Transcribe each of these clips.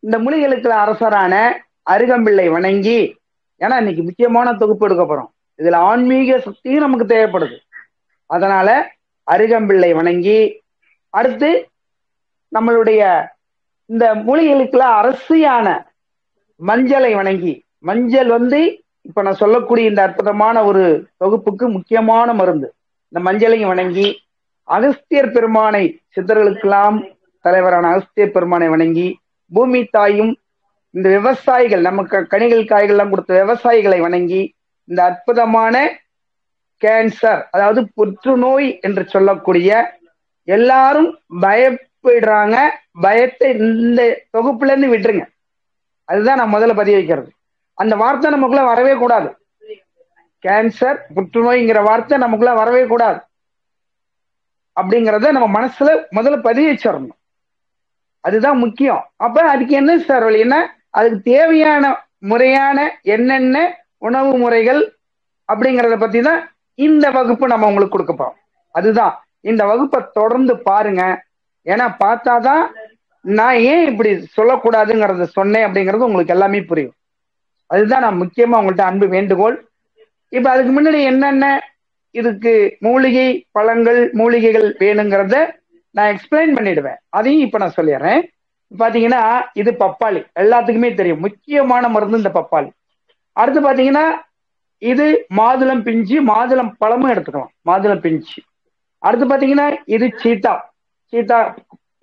இந்த மூலிகைகளுக்கு அரசரான அருகம்பிள்ளை வணங்கி, ஏன்னா இன்னைக்கு முக்கியமான தொகுப்பு எடுக்க போறோம், இதுல ஆன்மீக சக்தியும் நமக்கு தேவைப்படுது. அதனால அருகம்பிள்ளை வணங்கி, அடுத்து நம்மளுடைய இந்த மூலிகைகளுக்குள்ள அரசியான மஞ்சளை வணங்கி, மஞ்சள் இப்ப நான் சொல்லக்கூடிய இந்த அற்புதமான ஒரு தொகுப்புக்கு முக்கியமான மருந்து. இந்த மஞ்சளையும் வணங்கி, அகஸ்தியர் பெருமானை, சித்தர்களுக்கெல்லாம் தலைவரான அகஸ்தியர் பெருமானை வணங்கி, பூமி தாயும் இந்த விவசாயிகள் நமக்கு கனிகள் காய்கள் எல்லாம் கொடுத்த விவசாயிகளை வணங்கி, இந்த அற்புதமான கேன்சர், அதாவது புற்றுநோய் என்று சொல்லக்கூடிய, எல்லாரும் பயப்படுறாங்க, பயத்தை இந்த தொகுப்புல இருந்து விட்டுருங்க. அதுதான் நான் முதல்ல பதிய வைக்கிறது. அந்த வார்த்தை நமக்குள்ள வரவே கூடாது. கேன்சர், புற்றுநோய்ங்கிற வார்த்தை நமக்குள்ள வரவே கூடாது. அப்படிங்கிறத நம்ம மனசுல முதல்ல பதிய வச்சிடணும். அதுதான் முக்கியம். அப்ப அதுக்கு என்ன சார் வழின்னா, அதுக்கு தேவையான முறையான என்னென்ன உணவு முறைகள் அப்படிங்கிறத பத்தி தான் இந்த வகுப்பு நம்ம உங்களுக்கு கொடுக்க போறோம். அதுதான் இந்த வகுப்பை தொடர்ந்து பாருங்க. ஏன்னா பார்த்தாதான் நான் ஏன் இப்படி சொல்லக்கூடாதுங்கிறத சொன்னேன் அப்படிங்கிறது உங்களுக்கு எல்லாமே புரியும். அதுதான் நான் முக்கியமா உங்கள்கிட்ட அன்பு வேண்டுகோள். இப்ப அதுக்கு முன்னாடி என்னென்ன இதுக்கு மூலிகை பழங்கள் மூலிகைகள் வேணுங்கிறத நான் எக்ஸ்பிளைன் பண்ணிடுவேன். அதையும் இப்ப நான் சொல்லிடுறேன். பாத்தீங்கன்னா இது பப்பாளி, எல்லாத்துக்குமே தெரியும், முக்கியமான மருந்து இந்த பப்பாளி. அடுத்து பாத்தீங்கன்னா இது மாதுளம் பிஞ்சு, மாதுளம் பழமும் எடுத்துக்கலாம், மாதுளம் பிஞ்சு. அடுத்து பாத்தீங்கன்னா இது சீத்தா, சீத்தா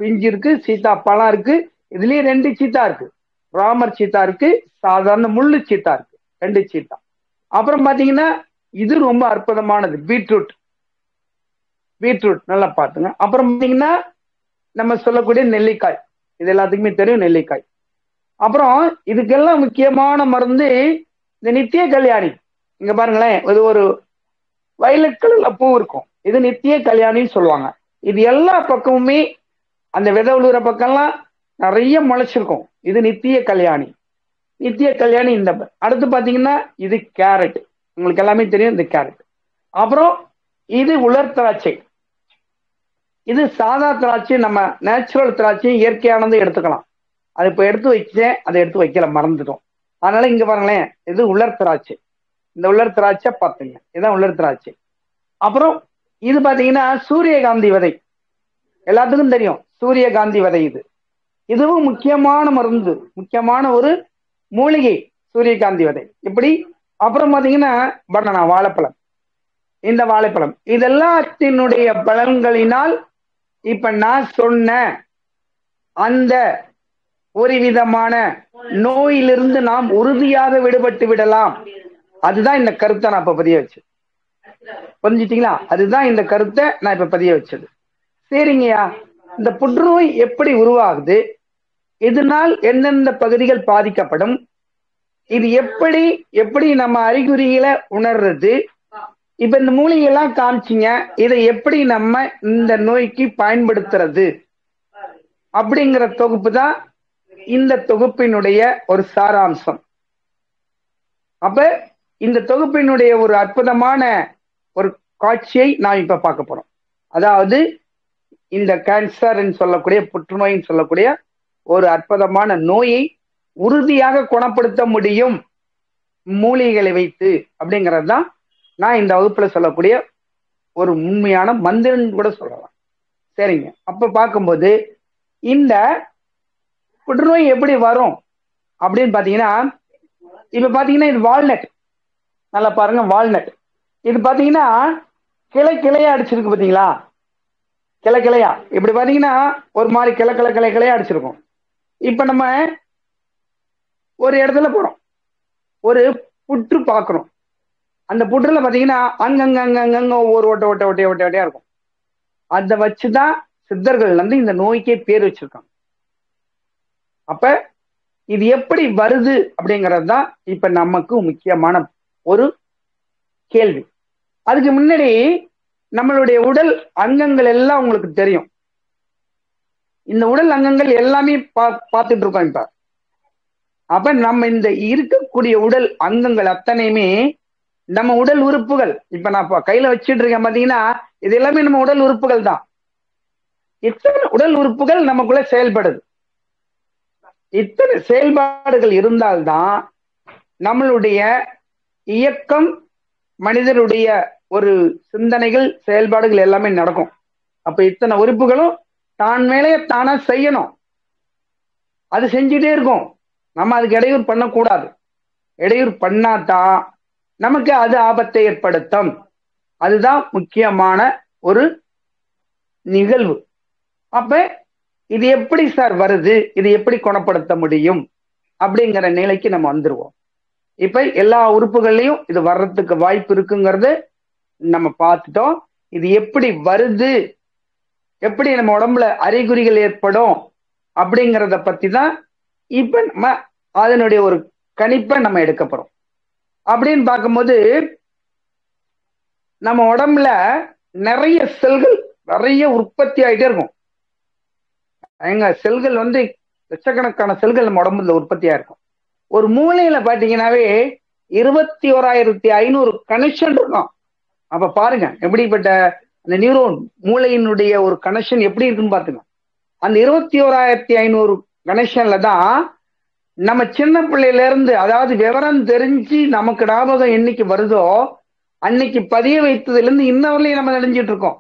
பிஞ்சு இருக்கு, சீத்தா பழம் இருக்கு. இதுலயே 2 சீத்தா இருக்கு, ராமர் சீத்தா இருக்கு, சாதாரண முள்ளு சீத்தா இருக்கு, 2 சீத்தா. அப்புறம் பாத்தீங்கன்னா இது ரொம்ப அற்புதமானது பீட்ரூட், பீட்ரூட் நல்லா பாத்துங்க. அப்புறம் பாத்தீங்கன்னா நம்ம சொல்லக்கூடிய நெல்லிக்காய், இது எல்லாத்துக்குமே தெரியும் நெல்லிக்காய். அப்புறம் இதுக்கெல்லாம் முக்கியமான மருந்து இந்த நித்திய கல்யாணி. இங்க பாருங்களேன், இது ஒரு வயலட் கலர்ல பூ இருக்கும், இது நித்திய கல்யாணின்னு சொல்லுவாங்க. இது எல்லா பக்கமுமே அந்த விதை உழுற பக்கம்லாம் நிறைய முளைச்சிருக்கும், இது நித்திய கல்யாணி. நித்திய கல்யாணி இந்த. அடுத்து பாத்தீங்கன்னா இது கேரட், உங்களுக்கு எல்லாமே தெரியும் இந்த கேரட். அப்புறம் இது உலர் திராட்சை, இது சாதா திராட்சை, நம்ம நேச்சுரல் திராட்சையும் இயற்கையானதை எடுத்துக்கலாம். அது இப்ப எடுத்து வச்சேன், அதை எடுத்து வைக்கல, மறந்துட்டோம். அதனால இங்க பாருங்களேன், இது உலர் திராட்சை. இந்த உலர் திராட்சை பார்த்துங்க, இதுதான் உலர் திராட்சை. அப்புறம் இது பாத்தீங்கன்னா சூரியகாந்தி விதை, எல்லாத்துக்கும் தெரியும் சூரியகாந்தி விதை. இது இதுவும் முக்கியமான மருந்து, முக்கியமான ஒரு மூலிகை சூரியகாந்தி விதை. இப்படி அப்புறம் பாத்தீங்கன்னா பனானா, வாழைப்பழம், இந்த வாழைப்பழம், இதெல்லாத்தினுடைய பலன்களினால் இப்ப நான் சொன்ன அந்த ஒரு விதமான நோயிலிருந்து நாம் உறுதியாக விடுபட்டு விடலாம். அதுதான் இந்த கருத்தை நான் இப்ப பதிய வச்சது. புரிஞ்சுட்டீங்களா? அதுதான் இந்த கருத்தை நான் இப்ப பதிய வச்சது. சரிங்கய்யா, இந்த புற்றுநோய் எப்படி உருவாகுது, இதனால் எந்தெந்த பகுதிகள் பாதிக்கப்படும், இது எப்படி எப்படி நம்ம அறிகுறிகளை உணர்றது, இப்ப இந்த மூலிகையெல்லாம் காமிச்சிங்க, இதை எப்படி நம்ம இந்த நோய்க்கு பயன்படுத்துறது அப்படிங்கிற தொகுப்பு தான் இந்த தொகுப்பினுடைய ஒரு சாராம்சம். அப்ப இந்த தொகுப்பினுடைய ஒரு அற்புதமான ஒரு காட்சியை நாம் இப்ப பார்க்க போறோம். அதாவது இந்த கேன்சர் சொல்லக்கூடிய, புற்றுநோய் சொல்லக்கூடிய ஒரு அற்புதமான நோயை உறுதியாக குணப்படுத்த முடியும் மூலிகைகளை வைத்து அப்படிங்கிறது தான் நான் இந்த வகுப்புல சொல்லக்கூடிய ஒரு உண்மையான மந்திரம் கூட சொல்லலாம். சரிங்க, அப்ப பார்க்கும்போது இந்த புற்றுநோய் எப்படி வரும் அப்படின்னு பாத்தீங்கன்னா, இப்ப பாத்தீங்கன்னா இது வால்நட், நல்லா பாருங்க வால்நட். இது பாத்தீங்கன்னா கிளை கிளையா அடிச்சிருக்கு பாத்தீங்களா, கிளை கிளையா இப்படி பாத்தீங்கன்னா ஒரு மாதிரி கிளை கிளை கிளை கிளையா அடிச்சிருக்கும். இப்ப நம்ம ஒரு இடத்துல போறோம், ஒரு புற்று பார்க்கிறோம், அந்த புற்றுல பாத்தீங்கன்னா அங்கங்க அங்கங்க ஒவ்வொரு ஓட்ட ஓட்ட ஓட்டையா ஓட்ட ஓட்டையா இருக்கும். அதை வச்சுதான் சித்தர்கள் இந்த நோய்க்கே பேர் வச்சிருக்காங்க. அப்ப இது எப்படி வருது அப்படிங்கிறது தான் இப்ப நமக்கு முக்கியமான ஒரு கேள்வி. அதுக்கு முன்னாடி நம்மளுடைய உடல் அங்கங்கள் எல்லாம் உங்களுக்கு தெரியும். இந்த உடல் அங்கங்கள் எல்லாமே பார்த்துட்டு இருக்கோம் இப்ப. அப்ப நம்ம இந்த இருக்கக்கூடிய உடல் அங்கங்கள் அத்தனையுமே நம்ம உடல் உறுப்புகள். இப்ப நான் கையில வச்சுட்டு இருக்கேன் பாத்தீங்கன்னா, இது எல்லாமே நம்ம உடல் உறுப்புகள் தான். எத்தனை உடல் உறுப்புகள் நமக்குள்ள செயல்படுது. இத்தனை செயல்பாடுகள் இருந்தால்தான் நம்மளுடைய இயக்கம், மனிதனுடைய ஒரு சிந்தனைகள், செயல்பாடுகள் எல்லாமே நடக்கும். அப்ப இத்தனை உறுப்புகளும் தான் மேலே தானா செய்யணும். அது செஞ்சுட்டே இருக்கும். நம்ம அதுக்கு இடையூறு பண்ணக்கூடாது. இடையூறு பண்ணாதான் நமக்கு அது ஆபத்தை ஏற்படுத்தும். அதுதான் முக்கியமான ஒரு நிகழ்வு. அப்ப இது எப்படி சார் வருது, இது எப்படி குணப்படுத்த முடியும் அப்படிங்கிற நிலைக்கு நம்ம வந்துருவோம். இப்ப எல்லா உறுப்புகள்லையும் இது வர்றதுக்கு வாய்ப்பு இருக்குங்கிறது நம்ம பார்த்துட்டோம். இது எப்படி வருது, எப்படி நம்ம உடம்புல அறிகுறிகள் ஏற்படும் அப்படிங்கிறத பத்தி தான் இப்ப நம்ம அதனுடைய ஒரு கணிப்பை நம்ம எடுக்க போறோம். அப்படின்னு பார்க்கும்போது நம்ம உடம்புல நிறைய செல்கள் நிறைய உற்பத்தி ஆகிட்டே இருக்கும். எங்க செல்கள் வந்து லட்சக்கணக்கான செல்கள் நம்ம உடம்புல உற்பத்தியா இருக்கும். ஒரு மூளையில பாத்தீங்கன்னாவே 21,500 கனெக்ஷன் இருக்கும். அப்ப பாருங்க எப்படிப்பட்ட அந்த நியூரோன் மூளையினுடைய ஒரு கனெக்ஷன் எப்படி இருக்குன்னு பாத்துங்க. அந்த 21,500 கனெக்ஷன்ல தான் நம்ம சின்ன பிள்ளையில இருந்து, அதாவது விவரம் தெரிஞ்சு நமக்கு ஞாபகம் என்னைக்கு வருதோ அன்னைக்கு பதிய வைத்ததுல இருந்து இன்ன வரலையும் நம்ம நினைஞ்சிட்டு இருக்கோம்.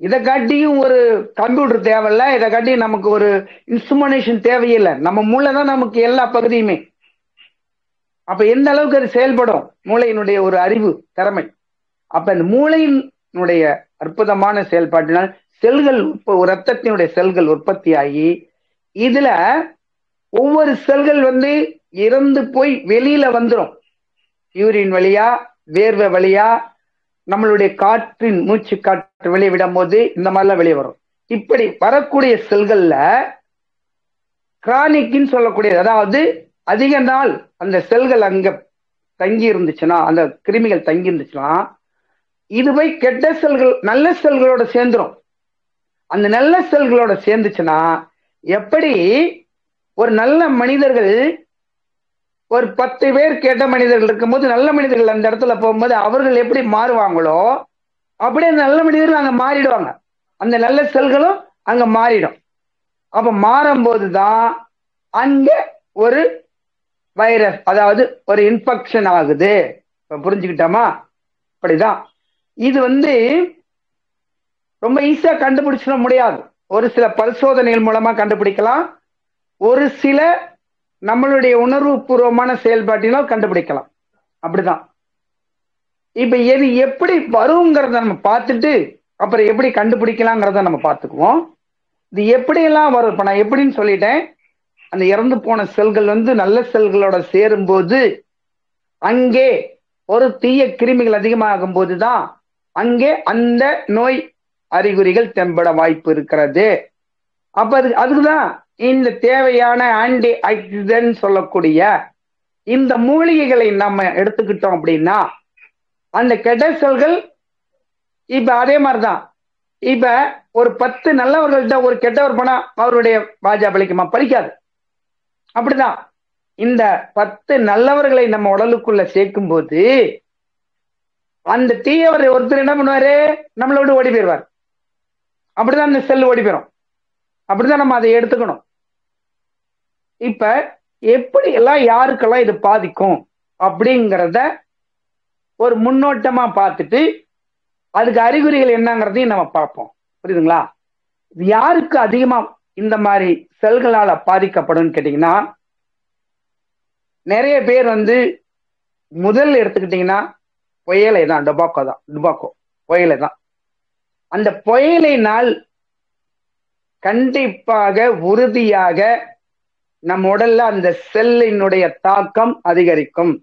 இதை காட்டியும் ஒரு கம்ப்யூட்டர் தேவையில்ல, இதை காட்டியும் நமக்கு ஒரு இன்ஸ்ட்ருமெண்டேஷன் தேவையில்லை. நம்ம மூளை தான் நமக்கு எல்லா பகுதியுமே. அப்ப எந்த அளவுக்கு அது செயல்படும் மூளையினுடைய ஒரு அறிவு திறமை. அப்ப இந்த மூளையினுடைய அற்புதமான செயல்பாட்டினால் செல்கள், ரத்தத்தினுடைய செல்கள் உற்பத்தி ஆகி இதுல ஒவ்வொரு செல்கள் வந்து இறந்து போய் வெளியில வந்துடும். யூரின் வழியா, வேர்வை வழியா, நம்மளுடைய காற்றின் மூச்சு காற்று வெளியே விடும் போது இந்த மாதிரிலாம் வெளியே வரும். இப்படி வரக்கூடிய செல்கள்ல கிரானிக்னு சொல்லக்கூடியது, அதாவது அதிக நாள் அந்த செல்கள் அங்க தங்கி இருந்துச்சுன்னா, அந்த கிருமிகள் தங்கி இருந்துச்சுன்னா இதுவை கெட்ட செல்கள் நல்ல செல்களோட சேர்ந்துரும். அந்த நல்ல செல்களோட சேர்ந்துச்சுன்னா எப்படி ஒரு நல்ல மனிதர்கள், ஒரு 10 பேர் கெட்ட மனிதர்கள் இருக்கும்போது நல்ல மனிதர்கள் அந்த இடத்துல போகும்போது அவர்கள் எப்படி மாறுவாங்களோ அப்படியே நல்ல மனிதர்கள் அங்க மாறிடுவாங்க. அந்த நல்ல செல்களும் அங்க மாறிடும். அப்ப மாறும்போதுதான் அங்க ஒரு வைரஸ், அதாவது ஒரு இன்ஃபெக்ஷன் ஆகுது. இப்ப புரிஞ்சுக்கிட்டோமா? அப்படிதான் இது வந்து ரொம்ப ஈஸியா கண்டுபிடிச்சிட முடியாது. ஒரு சில பரிசோதனைகள் மூலமா கண்டுபிடிக்கலாம், ஒரு சில நம்மளுடைய உணர்வு பூர்வமான செயல்பாட்டினால் கண்டுபிடிக்கலாம். அப்படிதான். இப்ப எது எப்படி வருங்கிறத நம்ம பார்த்துட்டு அப்புறம் எப்படி கண்டுபிடிக்கலாங்கிறத நம்ம பார்த்துக்குவோம். இது எப்படியெல்லாம் வரும் இப்ப நான் எப்படின்னு சொல்லிட்டேன். அந்த இறந்து போன செல்கள் வந்து நல்ல செல்களோட சேரும்போது அங்கே ஒரு தீய கிருமிகள் அதிகமாகும் போதுதான் அங்கே அந்த நோய் அறிகுறிகள் தென்பட வாய்ப்பு இருக்கிறது. அப்ப அதுக்குதான் இந்த தேவையான ஆன்டி ஆக்சிடென்ட் சொல்லக்கூடிய இந்த மூலிகைகளை நம்ம எடுத்துக்கிட்டோம் அப்படின்னா அந்த கெட்ட செல்கள் இப்ப அதே மாதிரிதான். இப்ப ஒரு 10 நல்லவர்கள்ட்ட ஒரு கெட்டவர் போனா அவருடைய பாஜா பலிக்குமா? பலிக்காது. அப்படிதான் இந்த 10 நல்லவர்களை நம்ம உடலுக்குள்ள சேர்க்கும் போது அந்த தீயவர் ஒருத்தர் என்ன பண்ணுவாரு, நம்மளோட ஓடி போயிடுவார். அப்படிதான் அந்த செல் ஓடி போயிடும். அப்படிதான் நம்ம அதை எடுத்துக்கணும். இப்ப எப்படி எல்லாம் யாருக்கெல்லாம் இது பாதிக்கும் அப்படிங்கிறத ஒரு முன்னோட்டமா பார்த்துட்டு அதுக்கு அறிகுறிகள் என்னங்கிறதையும் நம்ம பார்ப்போம். புரியுதுங்களா? இது யாருக்கு அதிகமா இந்த மாதிரி செல்களால பாதிக்கப்படும் கேட்டீங்கன்னா, நிறைய பேர் வந்து முதல் எடுத்துக்கிட்டீங்கன்னா புயலை தான், டுபாக்கோ புயலை தான். அந்த புயலினால் கண்டிப்பாக உறுதியாக நம்ம உடல்ல அந்த செல்லினுடைய தாக்கம் அதிகரிக்கும்.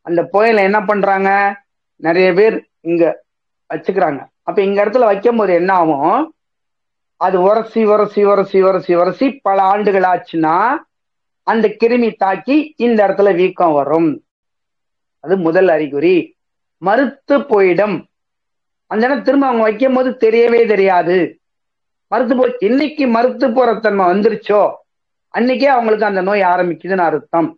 அந்த புயலை என்ன பண்றாங்க, நிறைய பேர் இங்க வச்சுக்கிறாங்க. அப்ப இங்க இடத்துல வைக்கும் போது என்ன ஆகும், அது உரசி உரசி உரசி உரசி உரசி பல ஆண்டுகள் ஆச்சுன்னா அந்த கிருமி தாக்கி இந்த இடத்துல வீக்கம் வரும். அது முதல் அறிகுறி. மறுத்து போயிடும். அந்த இடம் திரும்ப அவங்க வைக்கும் போது தெரியவே தெரியாது. மறுத்து போய் இன்னைக்கு மறுத்து போற தன்மை வந்துருச்சோ அன்னைக்கே அவங்களுக்கு அந்த நோய் ஆரம்பிக்குதுன்னு அர்த்தம்.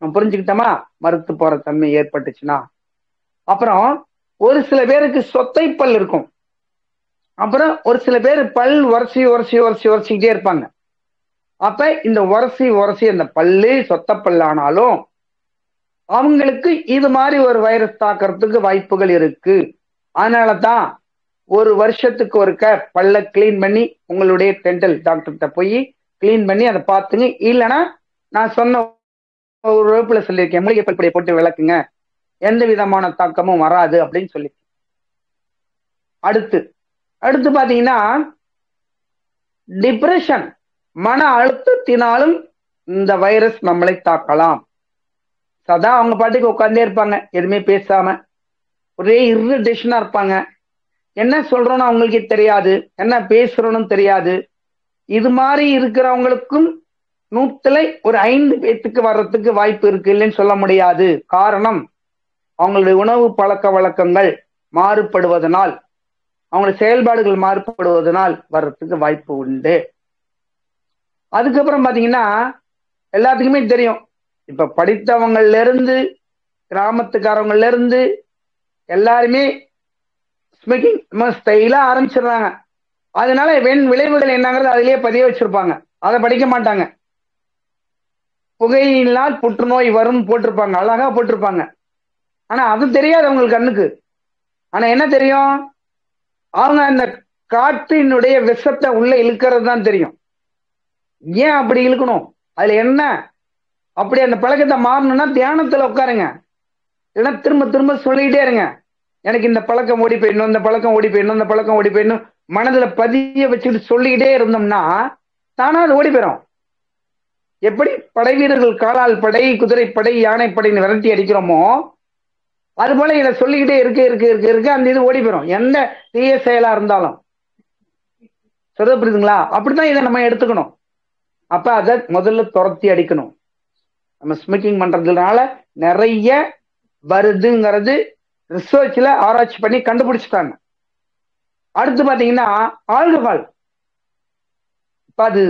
புரிஞ்சுக்கிட்டோமா? மறுத்து போற தன்மை ஏற்பட்டுச்சுன்னா. அப்புறம் ஒரு சில பேருக்கு சொத்தை பல் இருக்கும். அப்புறம் ஒரு சில பேர் பல் உரசி உரசி உரசி உரசிக்கிட்டே இருப்பாங்க. அப்ப இந்த உரசி உரசி அந்த பல்லு சொத்த பல்லானாலும் அவங்களுக்கு இது மாதிரி ஒரு வைரஸ் தாக்கிறதுக்கு வாய்ப்புகள் இருக்கு. அதனாலதான் ஒரு வருஷத்துக்கு ஒருக்க பல்ல கிளீன் பண்ணி உங்களுடைய டென்டல் டாக்டர்கிட்ட போய் கிளீன் பண்ணி அதை பார்த்துங்க. இல்லைன்னா நான் சொன்ன ஒரு வகுப்புல சொல்லியிருக்கேன், மூலிகை பல்படியை போட்டு விளக்குங்க, எந்த விதமான தாக்கமும் வராது அப்படின்னு சொல்லி. அடுத்து பாத்தீங்கன்னா டிப்ரெஷன், மன அழுத்தத்தினாலும் இந்த வைரஸ் நம்மளை தாக்கலாம். சதா அவங்க பாட்டுக்கு உட்கார்ந்தே இருப்பாங்க, எதுவுமே பேசாம, ஒரே இரிட்டேஷனா இருப்பாங்க. என்ன சொல்றோம்னு அவங்களுக்கே தெரியாது, என்ன பேசுறோம்னு தெரியாது. இது மாதிரி இருக்கிறவங்களுக்கும் 100ல் ஒரு 5 பேத்துக்கு வர்றதுக்கு வாய்ப்பு இருக்கு, இல்லைன்னு சொல்ல முடியாது. காரணம், அவங்களுடைய உணவு பழக்க வழக்கங்கள் மாறுபடுவதனால், அவங்களுடைய செயல்பாடுகள் மாறுபடுவதனால் வர்றதுக்கு வாய்ப்பு உண்டு. அதுக்கப்புறம் பாத்தீங்கன்னா எல்லாத்துக்குமே தெரியும், இப்ப படித்தவங்கள்ல இருந்து கிராமத்துக்காரவங்கள்ல இருந்து எல்லாருமே ஸ்மோக்கிங் ஸ்டைலா ஆரம்பிச்சிடுறாங்க. அதனால விளைவுகள் என்னங்கிறது அதிலேயே பதிய வச்சிருப்பாங்க, அதை படிக்க மாட்டாங்க. புகையினால் புற்றுநோய் வரும் போட்டிருப்பாங்க, அழகா போட்டிருப்பாங்க. ஆனா அது தெரியாது அவங்களுக்கு கண்ணுக்கு. ஆனா என்ன தெரியும், அவங்க அந்த காற்றினுடைய விஷத்தை உள்ள இழுக்கிறது தான் தெரியும். ஏன் அப்படி இழுக்கணும், அதுல என்ன, அப்படி அந்த பழக்கத்தை மாறணும்னா தியானத்துல உட்காருங்க, இல்லைன்னா திரும்ப திரும்ப சொல்லிக்கிட்டே இருங்க, எனக்கு இந்த பழக்கம் ஓடி போயிடணும், இந்த பழக்கம் ஓடி போயிடணும், இந்த பழக்கம் ஓடி போயிடணும், மனதுல பதிய வச்சுக்கிட்டு சொல்லிக்கிட்டே இருந்தோம்னா தானா அது ஓடி போயிடும். எப்படி படை வீரர்கள் காலால் படை, குதிரை படை, யானை படைன்னு விரட்டி அடிக்கிறோமோ, அது போல இதை சொல்லிக்கிட்டே இருக்க அந்த இது ஓடி போயிடும், எந்த தீய செயலா இருந்தாலும். சொல்ல புரியுதுங்களா? அப்படித்தான் இதை நம்ம எடுத்துக்கணும். அப்ப அதை முதல்ல துரத்தி அடிக்கணும். நம்ம ஸ்மோக்கிங் பண்றதுனால நிறைய வருதுங்கிறது ரிசர்ச்ல ஆராய்ச்சி பண்ணி கண்டுபிடிச்சிட்டாங்க. அடுத்து பாத்தீங்கன்னா ஆல்கஹால். இப்ப அது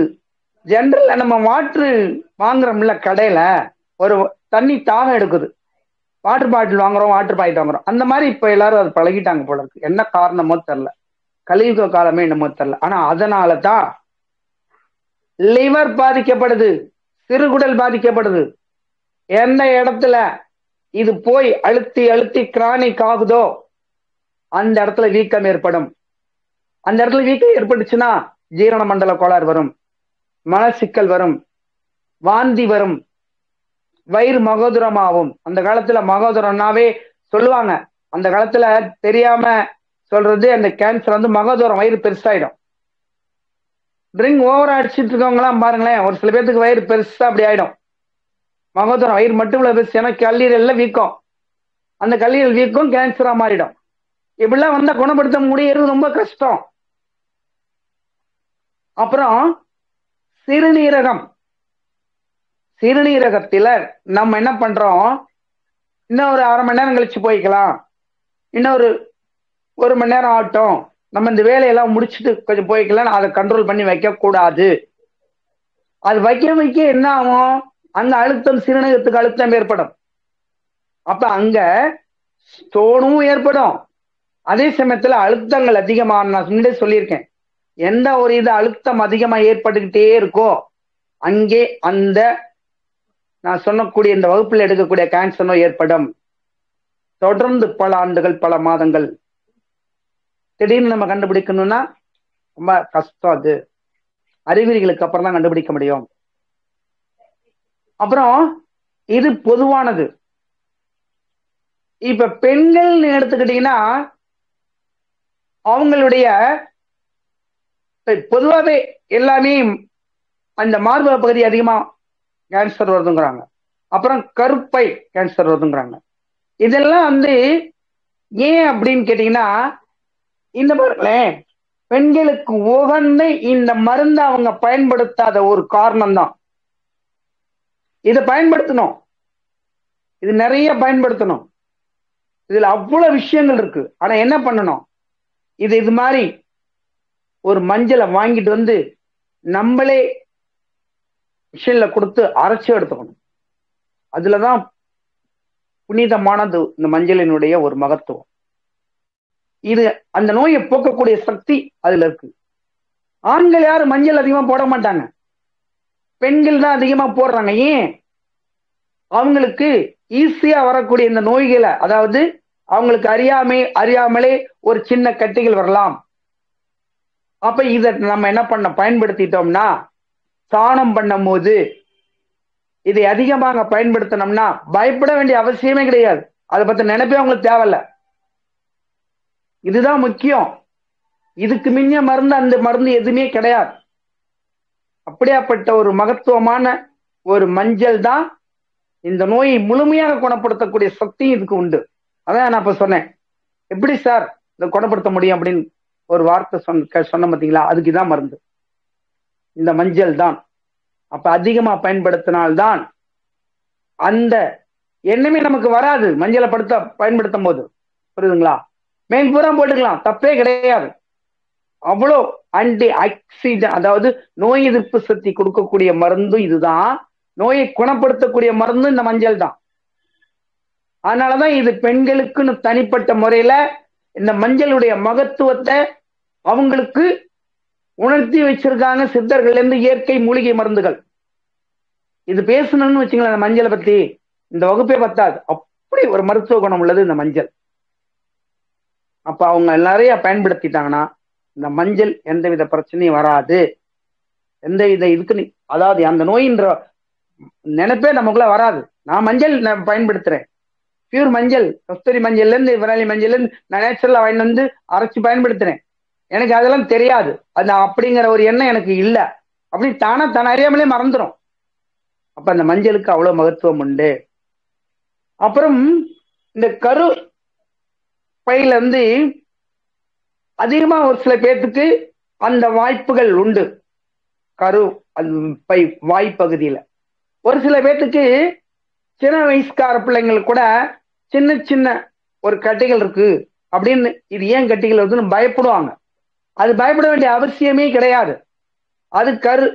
ஜெனரல்ல நம்ம வாட்டர் வாங்குறோம்ல கடையில, ஒரு தண்ணி தாகம் எடுக்குது, வாட்டர் பாட்டில் வாங்குறோம், வாட்டர் பாக்கெட் வாங்குறோம், அந்த மாதிரி இப்ப எல்லாரும் அது பழகிட்டாங்க போல இருக்கு. என்ன காரணமோ தெரியல, கலியுக காலமே என்னமோ தெரியல. ஆனா அதனாலதான் லிவர் பாதிக்கப்படுது, சிறுகுடல் பாதிக்கப்படுது. எந்த இடத்துல இது போய் அழுத்தி அழுத்தி கிரானிக் ஆகுதோ அந்த இடத்துல வீக்கம் ஏற்படும். அந்த இடத்துல வீக்கம் ஏற்பட்டுச்சுன்னா ஜீரண மண்டல கோளாறு வரும், மலச்சிக்கல் வரும், வாந்தி வரும், வயிறு மகோதரமாகும். அந்த காலத்துல மகோதரம்னாவே சொல்லுவாங்க, அந்த காலத்துல தெரியாம சொல்றது, அந்த கேன்சர் வந்து மகோதரம், வயிறு பெருசாயிடும். ட்ரிங்க் ஓவரா அடிச்சுட்டு இருக்கவங்க எல்லாம் பாருங்களேன், ஒரு சில பேருக்கு வயிறு பெருசா அப்படி ஆயிடும். மகோதரம் வயிறு மட்டும் இவ்வளவு பெருசு, ஏன்னா கல்லீரல்ல வீக்கம், அந்த கல்லீரல் வீக்கம் கேன்சரா மாறிடும். இப்படிலாம் வந்தா குணப்படுத்த முடியறது ரொம்ப கஷ்டம். அப்புறம் சிறுநீரகம். சிறுநீரகத்துல நம்ம என்ன பண்றோம், இன்னும் ஒரு 1/2 மணி நேரம் கழிச்சு போய்க்கலாம், இன்னொரு 1 மணி நேரம் ஆகட்டும், நம்ம இந்த வேலையெல்லாம் முடிச்சுட்டு கொஞ்சம் போய்க்கலாம், அதை கண்ட்ரோல் பண்ணி வைக்க கூடாது. அது வைக்க என்ன ஆகும், அந்த அழுத்தம், சிறுநீரகத்துக்கு அழுத்தம் ஏற்படும். அப்ப அங்க ஸ்டோனும் ஏற்படும். அதே சமயத்துல அழுத்தங்கள் அதிகமான, நான் முன்னாடியே சொல்லியிருக்கேன், எந்த ஒரு இது அழுத்தம் அதிகமா ஏற்பட்டுக்கிட்டே இருக்கோ அங்கே அந்த நான் சொல்லக்கூடிய இந்த வகுப்புல எடுக்கக்கூடிய கேன்சர் நோய் ஏற்படும். தொடர்ந்து பல ஆண்டுகள், பல மாதங்கள். திடீர்னு நம்ம கண்டுபிடிக்கணும்னா ரொம்ப கஷ்டம். அது அறிகுறிகளுக்கு அப்புறம் தான் கண்டுபிடிக்க முடியும். அப்புறம் இது பொதுவானது. இப்ப பெண்கள் எடுத்துக்கிட்டீங்கன்னா அவங்களுடைய பொதுவாகவே எல்லாமே அந்த மார்பக பகுதி அதிகமா கேன்சர் வருதுங்கிறாங்க, அப்புறம் கருப்பை கேன்சர் வருதுங்கிறாங்க. இதெல்லாம் வந்து ஏன் அப்படின்னு கேட்டீங்கன்னா, இந்த பாருங்களேன், பெண்களுக்கு உகந்த இந்த மருந்து அவங்க பயன்படுத்தாத ஒரு காரணம் தான். இதை பயன்படுத்தணும், இது நிறைய பயன்படுத்தணும், இதுல அவ்வளவு விஷயங்கள் இருக்கு. ஆனா என்ன பண்ணணும், இது மாதிரி ஒரு மஞ்சளை வாங்கிட்டு வந்து நம்மளே மிஷின்ல கொடுத்து அரைச்சி எடுத்துக்கணும். அதுலதான் புனிதமானது இந்த மஞ்சளினுடைய ஒரு மகத்துவம். இது அந்த நோயை போக்கக்கூடிய சக்தி அதுல இருக்கு. ஆண்கள் யாரும் மஞ்சள் அதிகமா போட மாட்டாங்க. பெண்கள் தான் அதிகமா போடுறாங்க. ஏன்? அவங்களுக்கு ஈஸியா வரக்கூடிய இந்த நோய்களை, அதாவது அவங்களுக்கு அறியாமலே ஒரு சின்ன கட்டிகள் வரலாம். அப்ப இத நம்ம என்ன பயன்படுத்திட்டோம்னா, ஸ்நானம் பண்ணும் போது இதை அதிகமாக பயன்படுத்தினோம்னா பயப்பட வேண்டிய அவசியமே கிடையாது. அதை பத்தி நினைப்பே உங்களுக்கு தேவையில்ல. இதுதான் முக்கியம். இதுக்கு மிஞ்சிய மருந்து அந்த மருந்து எதுவுமே கிடையாது. அப்படியாப்பட்ட ஒரு மகத்துவமான ஒரு மஞ்சள் தான் இந்த நோயை முழுமையாக குணப்படுத்தக்கூடிய சக்தி இதுக்கு உண்டு. அதான் நான் இப்ப சொன்னேன். எப்படி சார் இதை குணப்படுத்த முடியும் அப்படின்னு ஒரு வார்த்தை சொன்ன பார்த்தீங்களா? அதுக்கு இதான் மருந்து, இந்த மஞ்சள் தான். அப்ப அதிகமா பயன்படுத்தினால்தான் அந்த எண்ணமே நமக்கு வராது. மஞ்சளை பயன்படுத்தும் போது புரியுதுங்களா? மேல்புறம் போட்டுக்கலாம், தப்பே கிடையாது. அவ்வளோ ஆன்டி ஆக்சிடென்ட், அதாவது நோய் எதிர்ப்பு சக்தி கொடுக்கக்கூடிய மருந்து இதுதான். நோயை குணப்படுத்தக்கூடிய மருந்து இந்த மஞ்சள் தான். அதனாலதான் இது பெண்களுக்குன்னு தனிப்பட்ட முறையில இந்த மஞ்சளுடைய மகத்துவத்தை அவங்களுக்கு உணர்த்தி வச்சிருக்காங்க சித்தர்கள் இருந்து. இயற்கை மூலிகை மருந்துகள் இது பேசணும்னு வச்சுங்களேன். இந்த மஞ்சளை பத்தி இந்த வகுப்பே பத்தாது. அப்படி ஒரு மருத்துவ குணம் உள்ளது இந்த மஞ்சள். அப்ப அவங்க நிறைய பயன்படுத்திட்டாங்கன்னா இந்த மஞ்சள் எந்தவித பிரச்சனையும் வராது. எந்தவித இதுக்கு அதாவது அந்த நோயின்ற நினைப்பே நமக்குள்ள வராது. நான் மஞ்சள் பயன்படுத்துறேன், பியூர் மஞ்சள், கஸ்தூரி மஞ்சள்ல இருந்து விரலி மஞ்சள்ல இருந்து நான் நேச்சுரலா வாங்கி வந்து அரைச்சு பயன்படுத்துறேன். எனக்கு அதெல்லாம் தெரியாது. அது அப்படிங்கிற ஒரு எண்ணம் எனக்கு இல்லை. அப்படி தன் அறியாமலே மறந்துடும். அப்ப அந்த மஞ்சளுக்கு அவ்வளவு மகத்துவம் உண்டு. அப்புறம் இந்த கரு பையில இருந்து அதிகமா ஒரு சில பேர்த்துக்கு அந்த வாய்ப்புகள் உண்டு. கரு பை வாய்ப்பகுதியில ஒரு சில பேர்த்துக்கு சின்ன வயசுக்கார பிள்ளைங்களுக்கு கூட சின்ன சின்ன ஒரு கட்டிகள் இருக்கு அப்படின்னு, இது ஏன் கட்டிகள் இருக்குன்னு பயப்படுவாங்க. அது பயப்பட வேண்டிய அவசியமே கிடையாது. அது கரு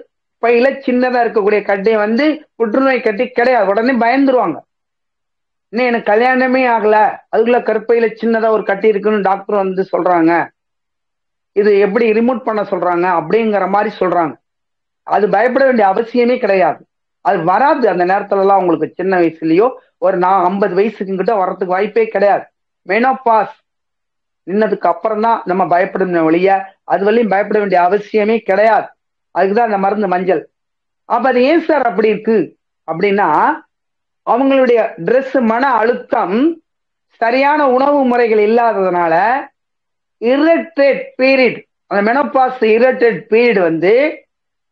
பையில சின்னதா இருக்கக்கூடிய கட்டி வந்து புற்றுநோய் கட்டி கிடையாது. உடனே பயந்துருவாங்க. இன்னும் எனக்கு கல்யாணமே ஆகல, அதுக்குள்ள கருப்பையில சின்னதா ஒரு கட்டி இருக்குன்னு டாக்டர் வந்து சொல்றாங்க, இது எப்படி ரிமூவ் பண்ண சொல்றாங்க அப்படிங்கிற மாதிரி சொல்றாங்க. அது பயப்பட வேண்டிய அவசியமே கிடையாது. அது வராது. அந்த நேரத்துல எல்லாம் உங்களுக்கு சின்ன வயசுலயோ ஒரு 50 வயசுக்கு கிட்ட வர்றதுக்கு வாய்ப்பே கிடையாது. மெனோபாஸ் நின்னதுக்கு அப்புறம் தான் நம்ம பயப்படணும் ஒழிய அது வரையும் பயப்பட வேண்டிய அவசியமே கிடையாது. அதுக்குதான் அந்த மருந்து மஞ்சள். அப்ப அது ஏன் சார் அப்படி இருக்கு அப்படின்னா, அவங்களுடைய ட்ரெஸ், மன அழுத்தம், சரியான உணவு முறைகள் இல்லாததுனால இரிட்டேட் பீரியட், அந்த மெனோபாஸ் இரிட்டேட் பீரியட் வந்து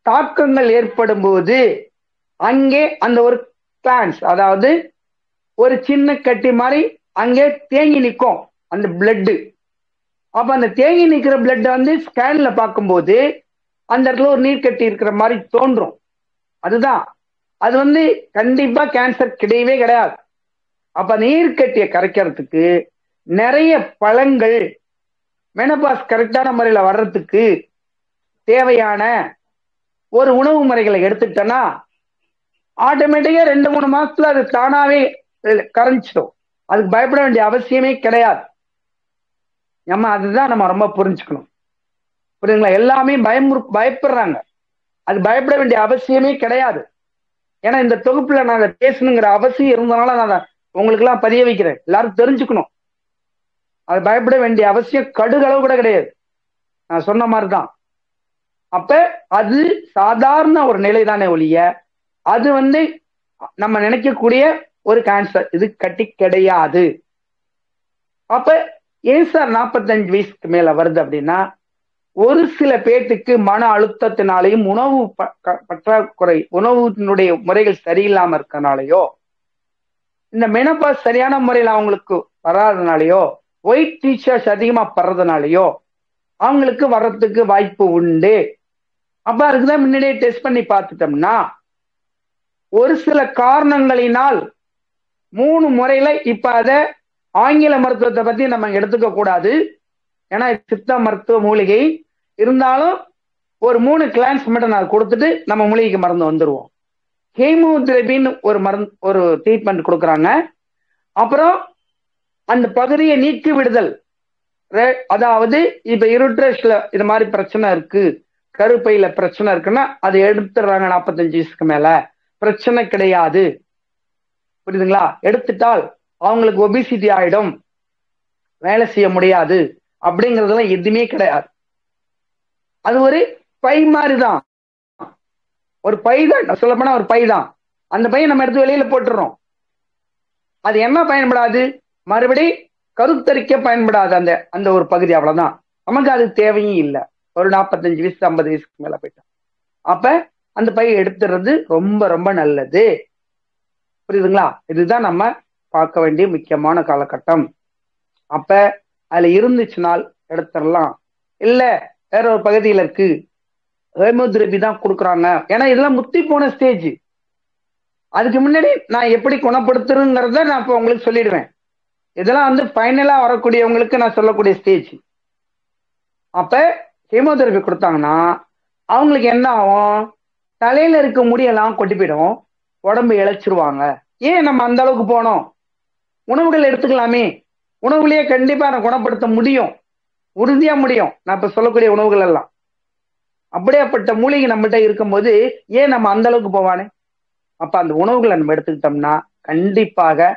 தாக்கங்கள் ஏற்படும் போது அங்கே அந்த ஒரு கிளான்ஸ், அதாவது ஒரு சின்ன கட்டி மாதிரி அங்கே தேங்கி நிற்கும் அந்த பிளட்டு. அப்ப அந்த தேங்கி நிற்கிற பிளட் வந்து ஸ்கேன்ல பார்க்கும்போது அந்த இடத்துல ஒரு நீர் கட்டி இருக்கிற மாதிரி தோன்றும். அதுதான் அது வந்து கண்டிப்பா கேன்சர் கிடையவே கிடையாது. அப்ப நீர் கட்டியை கரைக்கிறதுக்கு நிறைய பழங்கள், மெனபாஸ் கரெக்டான முறையில வர்றதுக்கு தேவையான ஒரு உணவு முறைகளை எடுத்துட்டோன்னா ஆட்டோமேட்டிக்கா 2-3 மாசத்துல அது தானாவே கரைஞ்சிடும். அதுக்கு பயப்பட வேண்டிய அவசியமே கிடையாது. அதுதான் நம்ம ரொம்ப புரிஞ்சுக்கணும். புரியுதுங்களா? எல்லாமே பயப்படுறாங்க. அது பயப்பட வேண்டிய அவசியமே கிடையாது. ஏன்னா இந்த தொகுப்புல நான் பேசணுங்கிற அவசியம் இருந்தனால நான் உங்களுக்கு எல்லாம் பதிய வைக்கிறேன். எல்லாரும் தெரிஞ்சுக்கணும். அது பயப்பட வேண்டிய அவசியம் கடுகளவு கூட கிடையாது. நான் சொன்ன மாதிரிதான். அப்ப அது சாதாரண ஒரு நிலை தானே ஒழிய அது வந்து நம்ம நினைக்கக்கூடிய ஒரு கேன்சர் இது கட்டி கிடையாது. அப்ப ஏன் சார் 45 வயசுக்கு மேல வருது அப்படின்னா, ஒரு சில பேட்டுக்கு மன அழுத்தத்தினாலையும் உணவு பற்றாக்குறை, உணவுனுடைய முறைகள் சரியில்லாம இருக்கனாலையோ, இந்த மெனபாஸ் சரியான முறையில் அவங்களுக்கு வராதனாலையோ, ஒயிட் டீச்சர்ஸ் அதிகமா படுறதுனாலையோ அவங்களுக்கு வர்றதுக்கு வாய்ப்பு உண்டு. அப்ப அதுக்குதான் முன்னாடியே டெஸ்ட் பண்ணி பார்த்துட்டோம்னா ஒரு சில காரணங்களினால் 3 முறையில, இப்ப அத ஆங்கில மருத்துவத்தை பத்தி நம்ம எடுத்துக்க கூடாது, ஏன்னா சித்த மருத்துவ மூலிகை இருந்தாலும் ஒரு 3 கிளான்ஸ் மட்டும் நான் கொடுத்துட்டு நம்ம மூலிகைக்கு மருந்து வந்துருவோம். ஹீமோதெரபின்னு ஒரு மருந்து, ஒரு ட்ரீட்மெண்ட் கொடுக்குறாங்க. அப்புறம் அந்த பகுதியை நீக்கி விடுதல், அதாவது இப்ப யூட்ரஸ்ல இது மாதிரி பிரச்சனை இருக்கு, கருப்பையில பிரச்சனை இருக்குன்னா அதை எடுத்துடுறாங்க. 45 வயசுக்கு மேல பிரச்சனை கிடையாது. புரியுதுங்களா? எடுத்துட்டால் அவங்களுக்கு ஒபிசிட்டி ஆயிடும், வேலை செய்ய முடியாது அப்படிங்கறதெல்லாம் எதுவுமே கிடையாது. அது ஒரு பை மாதிரிதான், ஒரு பை தான், சொல்ல போனா ஒரு பை தான். அந்த பையை நம்ம எடுத்து வெளியில போட்டுறோம். அது என்ன பயன்படாது, மறுபடி கருத்தரிக்க பயன்படாது அந்த அந்த ஒரு பகுதி, அவ்வளவுதான். நமக்கு அது தேவையும் இல்லை. ஒரு 45 வயசு 50 வயசுக்கு மேல போயிட்டோம். அப்ப அந்த பையை எடுத்துறது ரொம்ப ரொம்ப நல்லது. புரியுதுங்களா? இதுதான் நம்ம பார்க்க வேண்டிய முக்கியமான காலகட்டம். அப்ப அதுல இருந்துச்சுனால் எடுத்துடலாம். இல்ல வேற ஒரு பகுதியில இருக்கு, ஹேமோதெரபி தான் கொடுக்குறாங்க. ஏன்னா இதெல்லாம் முத்தி போன ஸ்டேஜ். அதுக்கு முன்னாடி நான் எப்படி குணப்படுத்துறேங்கிறத நான் இப்போ உங்களுக்கு சொல்லிடுவேன். இதெல்லாம் வந்து ஃபைனலா வரக்கூடியவங்களுக்கு நான் சொல்லக்கூடிய ஸ்டேஜ். அப்ப ஹீமோதெரபி கொடுத்தாங்கன்னா அவங்களுக்கு என்ன ஆகும், தலையில இருக்க முடியெல்லாம் கொட்டி போயிடும், உடம்பு இழைச்சிருவாங்க. ஏன் நம்ம அந்த அளவுக்கு போனோம்? உணவுகள் எடுத்துக்கலாமே, உணவுலயே கண்டிப்பா நான் குணப்படுத்த முடியும், உறுதியா முடியும். நான் இப்ப சொல்லக்கூடிய உணவுகள் எல்லாம் அப்படியேப்பட்ட மூலிகை நம்மகிட்ட இருக்கும்போது ஏன் நம்ம அந்த அளவுக்கு போவானே? அப்ப அந்த உணவுகளை நம்ம எடுத்துக்கிட்டோம்னா கண்டிப்பாக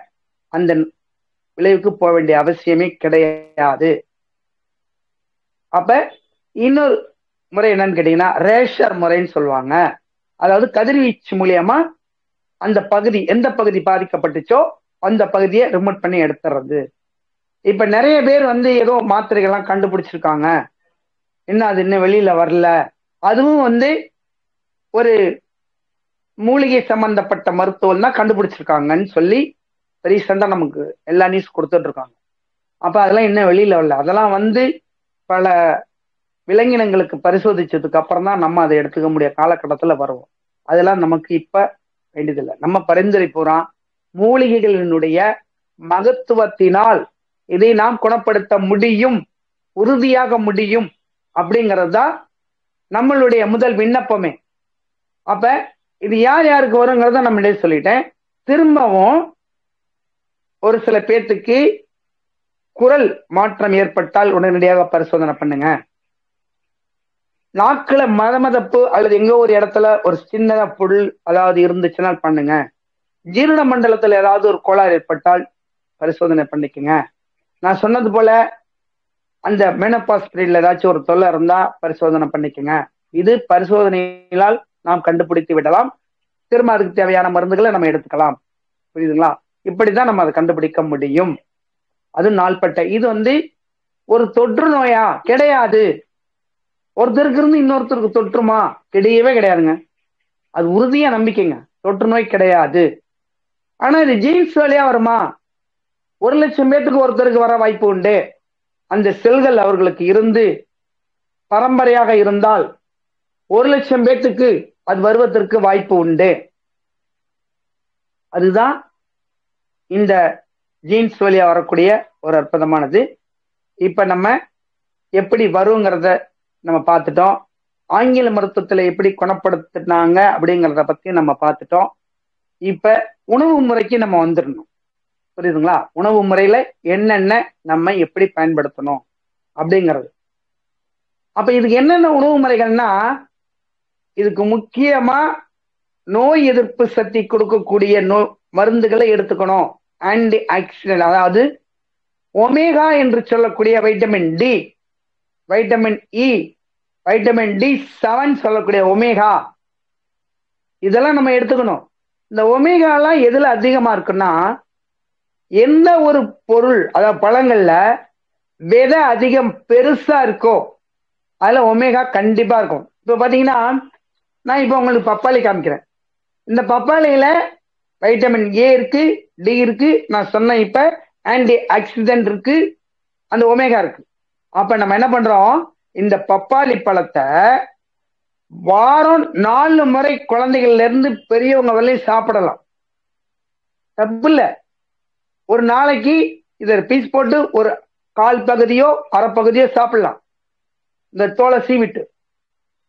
அந்த விளைவுக்கு போக வேண்டிய அவசியமே கிடையாது. அப்ப இன்னொரு முறை என்னன்னு கேட்டீங்கன்னா ரேஷர் முறைன்னு சொல்லுவாங்க. அதாவது கதிர்வீச்சு மூலியமா அந்த பகுதி, எந்த பகுதி பாதிக்கப்பட்டுச்சோ அந்த பகுதியை ரிமூவ் பண்ணி எடுத்துறது. இப்ப நிறைய பேர் வந்து ஏதோ மாத்திரைகள்லாம் கண்டுபிடிச்சிருக்காங்க, இன்னும் அது இன்னும் வெளியில வரல. அதுவும் வந்து ஒரு மூலிகை சம்பந்தப்பட்ட மருத்துவம் தான் கண்டுபிடிச்சிருக்காங்கன்னு சொல்லி ரீசெண்டா நமக்கு எல்லா நியூஸ் கொடுத்துட்டு இருக்காங்க. அப்ப அதெல்லாம் இன்னும் வெளியில வரல. அதெல்லாம் வந்து பல விலங்கினங்களுக்கு பரிசோதிச்சதுக்கு அப்புறம் தான் நம்ம அதை எடுத்துக்க முடிய காலகட்டத்துல வருவோம். அதெல்லாம் நமக்கு இப்ப வேண்டியதில்லை. நம்ம பரிந்துரை பூரா மூலிகைகளினுடைய மகத்துவத்தினால் இதை நாம் குணப்படுத்த முடியும், உறுதியாக முடியும் அப்படிங்கிறது தான் நம்மளுடைய முதல் விண்ணப்பமே. அப்ப இது யார் யாருக்கு வருங்கிறத நம்ம இடையே சொல்லிட்டேன். திரும்பவும் ஒரு சில பேர்த்துக்கு குரல் மாற்றம் ஏற்பட்டால் உடனடியாக பரிசோதனை பண்ணுங்க. நாக்குல மதமதப்பு அல்லது எங்க ஒரு இடத்துல ஒரு சின்ன புல் அதாவது இருந்துச்சுன்னா பண்ணுங்க. ஜீரண மண்டலத்துல ஏதாவது ஒரு கோளாறு ஏற்பட்டால் பரிசோதனை பண்ணிக்கங்க. நான் சொன்னது போல அந்த மெனோபாஸ் பீரியட்ல ஏதாச்சும் ஒரு தொல்லை இருந்தா பரிசோதனை பண்ணிக்கங்க. இது பரிசோதனையால் நாம் கண்டுபிடித்து விடலாம். திரும்ப அதுக்கு தேவையான மருந்துகளை நம்ம எடுத்துக்கலாம். புரியுதுங்களா? இப்படிதான் நம்ம அதை கண்டுபிடிக்க முடியும். அது நாள்பட்ட இது வந்து ஒரு தொற்று நோயா கிடையாது. ஒருத்தருக்கு இருந்து இன்னொருத்தருக்கு தொற்றுமா? கிடையவே கிடையாதுங்க. அது உறுதியா நம்பிக்கைங்க, தொற்று நோய் கிடையாது. ஆனா இது ஜீன்ஸ் வழியா வருமா? 1,00,000 பேத்துக்கு ஒருத்தருக்கு வர வாய்ப்பு உண்டு. அந்த செல்கள் அவர்களுக்கு இருந்து பரம்பரையாக இருந்தால் 1,00,000 பேத்துக்கு அது வருவதற்கு வாய்ப்பு உண்டு. அதுதான் இந்த ஜீன்ஸ் வழியா வரக்கூடிய ஒரு அற்புதமானது. இப்ப நம்ம எப்படி வருங்கிறத நம்ம பார்த்துட்டோம். ஆங்கில மருத்துவத்துல எப்படி குணப்படுத்தினாங்க அப்படிங்கிறத பத்தி நம்ம பார்த்துட்டோம். இப்ப உணவு முறைக்கு நம்ம வந்துடணும். புரியுதுங்களா? உணவு முறையில என்னென்ன நம்ம எப்படி பயன்படுத்தணும் அப்படிங்கிறது. அப்ப இதுக்கு என்னென்ன உணவு முறைகள்னா, இதுக்கு முக்கியமா நோய் எதிர்ப்பு சக்தி கொடுக்கக்கூடிய மருந்துகளை எடுத்துக்கணும். ஆன்டி ஆக்சிடென்ட், அதாவது ஒமேகா என்று சொல்லக்கூடிய vitamin D, vitamin E, vitamin D7 சொல்லக்கூடிய ஒமேகா, இதெல்லாம் நம்ம எடுத்துக்கணும். இந்த ஒமேகா எல்லாம் எதுல அதிகமா இருக்குன்னா, எந்த ஒரு பொருள் அதாவது பழங்கள்ல விதை அதிகம் பெருசா இருக்கோ அதுல ஒமேகா கண்டிப்பா இருக்கும். இப்ப பாத்தீங்கன்னா நான் இப்ப உங்களுக்கு பப்பாளி காமிக்கிறேன். இந்த பப்பாளியில வைட்டமின் ஏ இருக்கு, டி இருக்கு, நான் சொன்ன இப்ப ஆன்டி ஆக்சிடென்ட் இருக்கு, அந்த ஒமேகா இருக்கு. அப்ப நம்ம என்ன பண்றோம், இந்த பப்பாளி பழத்தை வாரம் 4 முறை குழந்தைகள்ல இருந்து பெரியவங்க வரையும் சாப்பிடலாம். தப்பு இல்ல. ஒரு நாளைக்கு இத பீஸ் போட்டு ஒரு 1/4 பகுதியோ அரை பகுதியோ சாப்பிடலாம், இந்த தோலை சீவிட்டு.